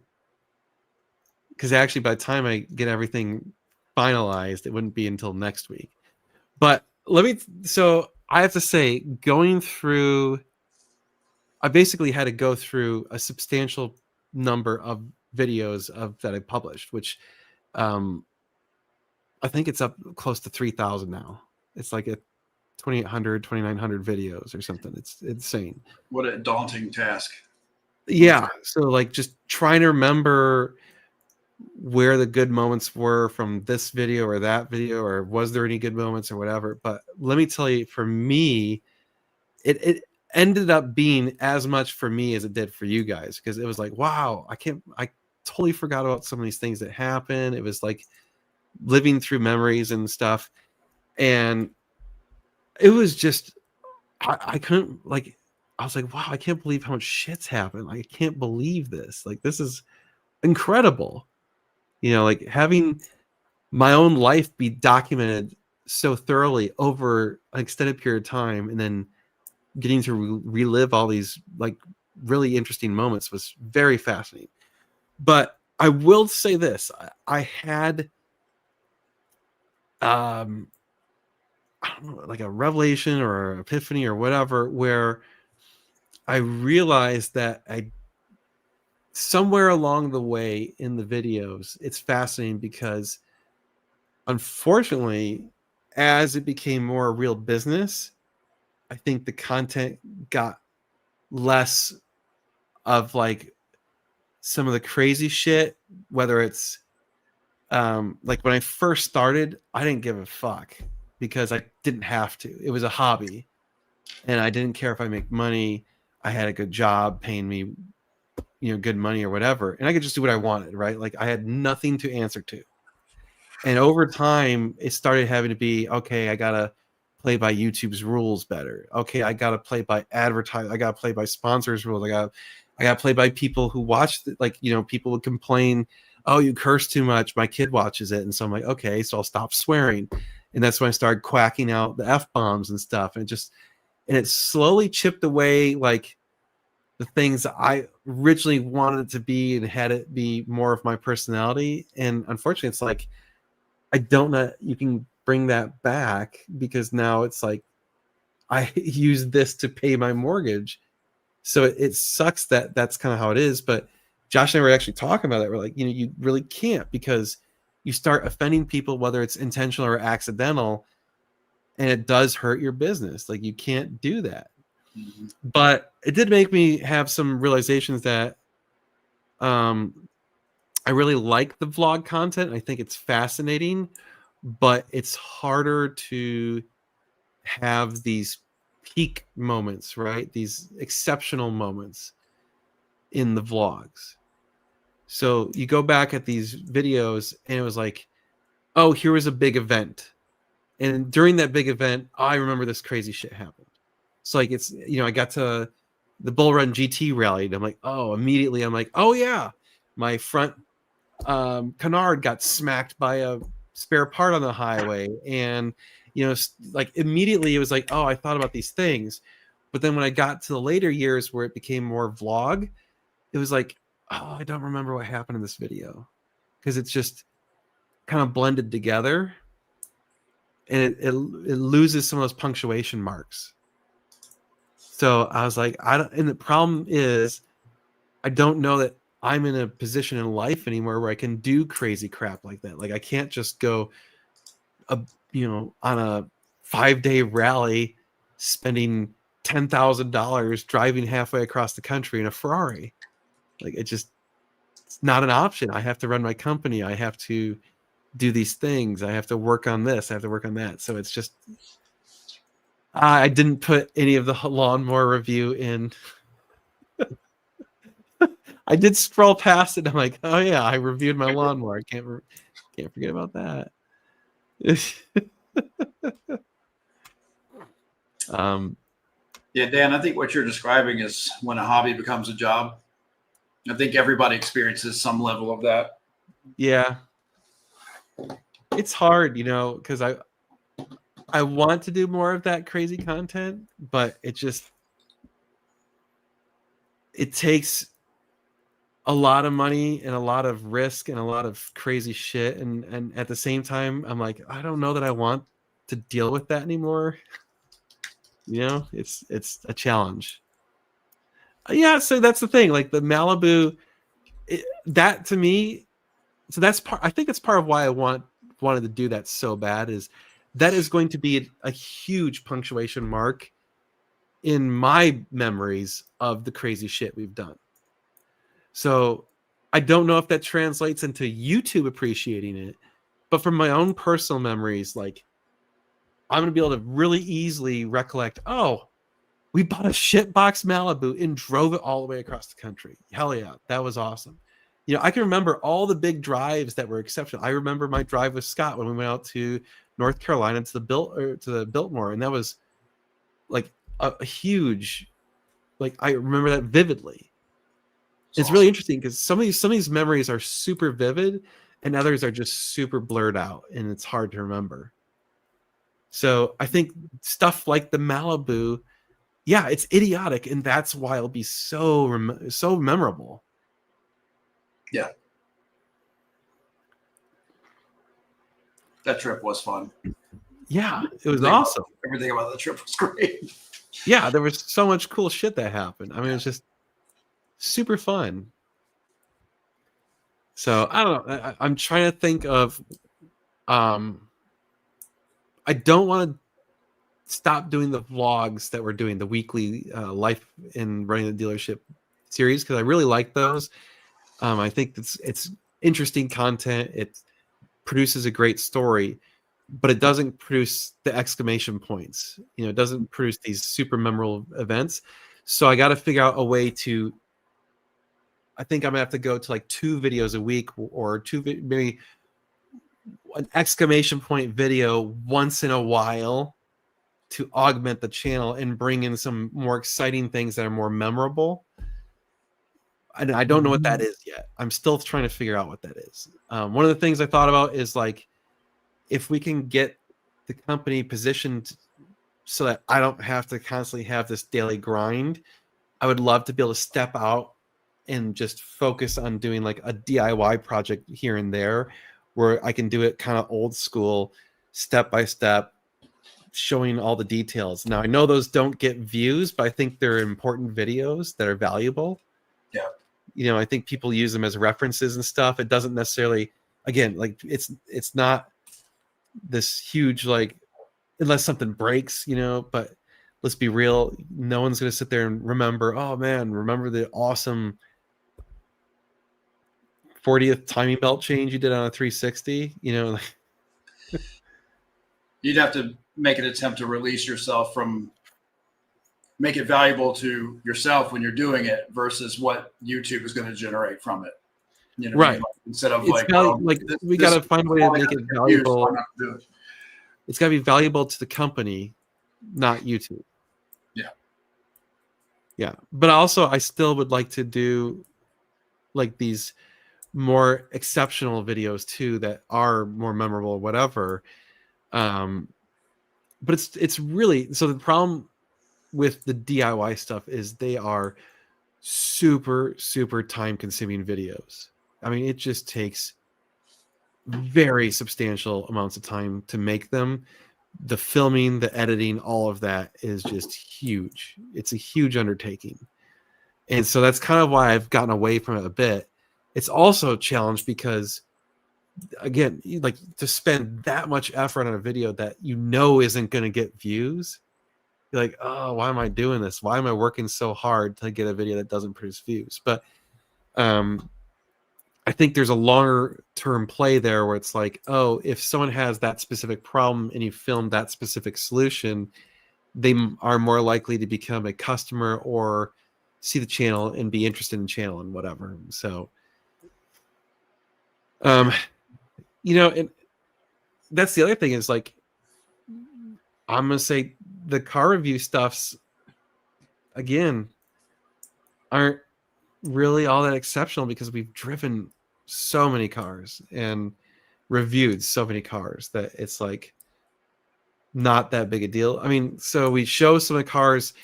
because actually by the time I get everything finalized, it wouldn't be until next week. But so I have to say, I basically had to go through a substantial number of videos that I published, which I think it's up close to 3,000 now. It's like a 2,800, 2,900 videos or something. It's insane. What a daunting task. Yeah. So like just trying to remember where the good moments were from this video or that video, or was there any good moments or whatever. But let me tell you, for me, it ended up being as much for me as it did for you guys, because it was like, wow, I totally forgot about some of these things that happened. It was like living through memories and stuff. And it was just, I couldn't, like, I was like, wow, I can't believe how much shit's happened. Like, I can't believe this. Like, this is incredible. You know, like having my own life be documented so thoroughly over an extended period of time, and then getting to relive all these like really interesting moments was very fascinating. But I will say this, I I don't know, like a revelation or an epiphany or whatever, where I realized that somewhere along the way in the videos, it's fascinating because unfortunately, as it became more a real business, I think the content got less of like some of the crazy shit, whether it's like when I first started, I didn't give a fuck because I didn't have to. It was a hobby and I didn't care if I make money. I had a good job paying me, good money or whatever. And I could just do what I wanted, right? Like I had nothing to answer to. And over time, it started having to be, okay, I got to play by YouTube's rules better. Okay, I got to play by advertise. I got to play by sponsors rules. I got to play by people who watch, people would complain, oh, you curse too much. My kid watches it. And so I'm like, okay, so I'll stop swearing. And that's when I started quacking out the F-bombs and stuff. And it slowly chipped away like the things that I originally wanted it to be and had it be more of my personality. And unfortunately, it's like, I don't know you can bring that back because now it's like I use this to pay my mortgage. So it sucks that that's kind of how it is. But Josh and I were actually talking about it. We're like, you really can't because you start offending people, whether it's intentional or accidental, and it does hurt your business. Like you can't do that. Mm-hmm. But it did make me have some realizations that I really like the vlog content. I think it's fascinating, but it's harder to have these peak moments, right? These exceptional moments in the vlogs. So you go back at these videos and it was like, oh, here was a big event. And during that big event, I remember this crazy shit happened. So like it's, I got to the Bull Run GT rally and I'm like, immediately I'm like, oh yeah, my front canard got smacked by a spare part on the highway. And, like immediately it was like, oh, I thought about these things. But then when I got to the later years where it became more vlog, it was like, oh, I don't remember what happened in this video because it's just kind of blended together and it loses some of those punctuation marks. So I was like, and the problem is I don't know that I'm in a position in life anymore where I can do crazy crap like that. Like I can't just go, on a 5-day rally, spending $10,000 driving halfway across the country in a Ferrari. Like it's not an option. I have to run my company. I have to do these things. I have to work on this. I have to work on that. So it's just, I didn't put any of the lawnmower review in. I did scroll past it. I'm like, oh yeah, I reviewed my lawnmower. I can't forget about that. Yeah, Dan, I think what you're describing is when a hobby becomes a job. I think everybody experiences some level of that. Yeah. It's hard, because I want to do more of that crazy content, but it takes a lot of money and a lot of risk and a lot of crazy shit. And at the same time, I'm like, I don't know that I want to deal with that anymore. It's a challenge. Yeah. So that's the thing. Like the Malibu, that to me, so I think that's part of why I wanted to do that so bad is that is going to be a huge punctuation mark in my memories of the crazy shit we've done. So I don't know if that translates into YouTube appreciating it, but from my own personal memories, like I'm going to be able to really easily recollect, oh, we bought a shitbox Malibu and drove it all the way across the country. Hell yeah, that was awesome. I can remember all the big drives that were exceptional. I remember my drive with Scott when we went out to North Carolina to the Biltmore, and that was like a huge, like I remember that vividly. It's really interesting because some of these memories are super vivid, and others are just super blurred out, and it's hard to remember. So I think stuff like the Malibu, yeah, it's idiotic, and that's why it'll be so memorable. Yeah. That trip was fun. Yeah, it was Everything about- awesome. Everything about the trip was great. Yeah, there was so much cool shit that happened. I mean, it was just super fun. So I don't know. I'm trying to think of. I don't want to stop doing the vlogs that we're doing, the weekly life in running the dealership series, because I really like those. I think it's interesting content. It produces a great story, but it doesn't produce the exclamation points. You know, it doesn't produce these super memorable events. So I got to figure out a way to. I think I'm gonna have to go to like 2 videos a week, or maybe an exclamation point video once in a while to augment the channel and bring in some more exciting things that are more memorable. And I don't know what that is yet. I'm still trying to figure out what that is. One of the things I thought about is like, if we can get the company positioned so that I don't have to constantly have this daily grind, I would love to be able to step out and just focus on doing like a DIY project here and there, where I can do it kind of old school, step by step, showing all the details. Now I know those don't get views, but I think they're important videos that are valuable. Yeah. You know, I think people use them as references and stuff. It doesn't necessarily, again, like it's not this huge, like, unless something breaks, you know, but let's be real. No one's going to sit there and remember, oh man, remember the awesome 40th timing belt change you did on a 360, you know. You'd have to make an attempt to release yourself from, make it valuable to yourself when you're doing it versus what YouTube is going to generate from it. You know, Right. Instead of It's like, got, like we got to find a way to make it valuable. Do it. It's got to be valuable to the company, not YouTube. Yeah. Yeah. But also, I still would like to do like these more exceptional videos too that are more memorable or whatever. But it's really, so the problem with the DIY stuff is they are super, super time consuming videos. I mean, it just takes very substantial amounts of time to make them. The filming, the editing, all of that is just huge. It's a huge undertaking. And so that's kind of why I've gotten away from it a bit. It's also a challenge because, again, like, to spend that much effort on a video that you know isn't going to get views, you're like, oh, why am I doing this? Why am I working so hard to get a video that doesn't produce views? But I think there's a longer term play there where it's like, oh, if someone has that specific problem and you film that specific solution, they are more likely to become a customer or see the channel and be interested in the channel and whatever. So, you know, and that's the other thing is, like, I'm going to say the car review stuffs, again, aren't really all that exceptional because we've driven so many cars and reviewed so many cars that it's like not that big a deal. I mean, so we show some of the cars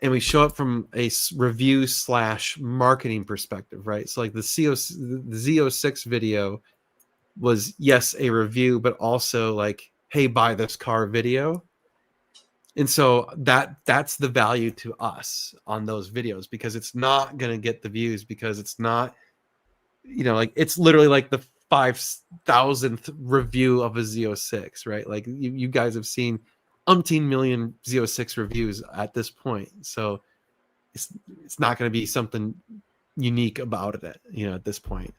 and we show up from a review / marketing perspective, right? So like the Z06 video was, yes, a review, but also like, hey, buy this car video. And so that's the value to us on those videos, because it's not going to get the views because it's not, you know, like, it's literally like the 5,000th review of a Z06, right? Like you guys have seen umpteen million Z06 reviews at this point. So it's not going to be something unique about it, you know, at this point.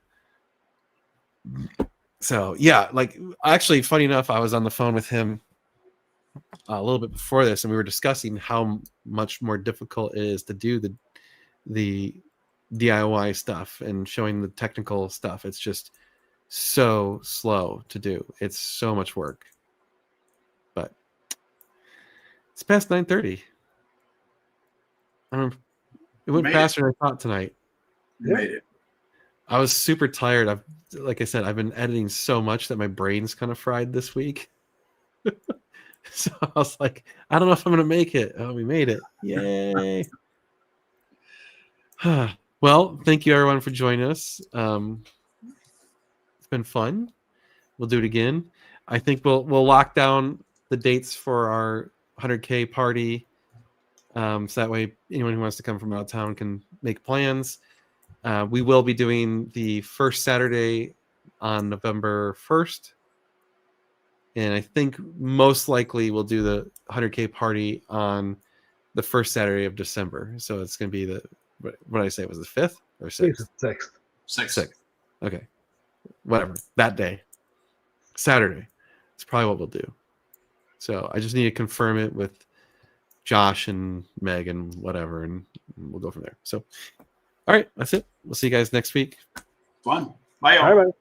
So yeah, like, actually, funny enough, I was on the phone with him a little bit before this, and we were discussing how much more difficult it is to do the DIY stuff and showing the technical stuff. It's just so slow to do. It's so much work. But it's past 9:30. It went faster than I thought tonight. You made it. I was super tired. Like I said, I've been editing so much that my brain's kind of fried this week. So I was like, I don't know if I'm going to make it. Oh, we made it. Yay. Well, thank you everyone for joining us. It's been fun. We'll do it again. I think we'll lock down the the dates for our 100K party. So that way, anyone who wants to come from out of town can make plans. We will be doing the first Saturday on November 1st. And I think most likely we'll do the 100K party on the first Saturday of December. So it's going to be what did I say? Was the 5th or 6th? Sixth. 6. Okay. Whatever. That day. Saturday. It's probably what we'll do. So I just need to confirm it with Josh and Meg and whatever, and we'll go from there. So, all right, that's it. We'll see you guys next week. Fun. Bye, y'all. All right, man.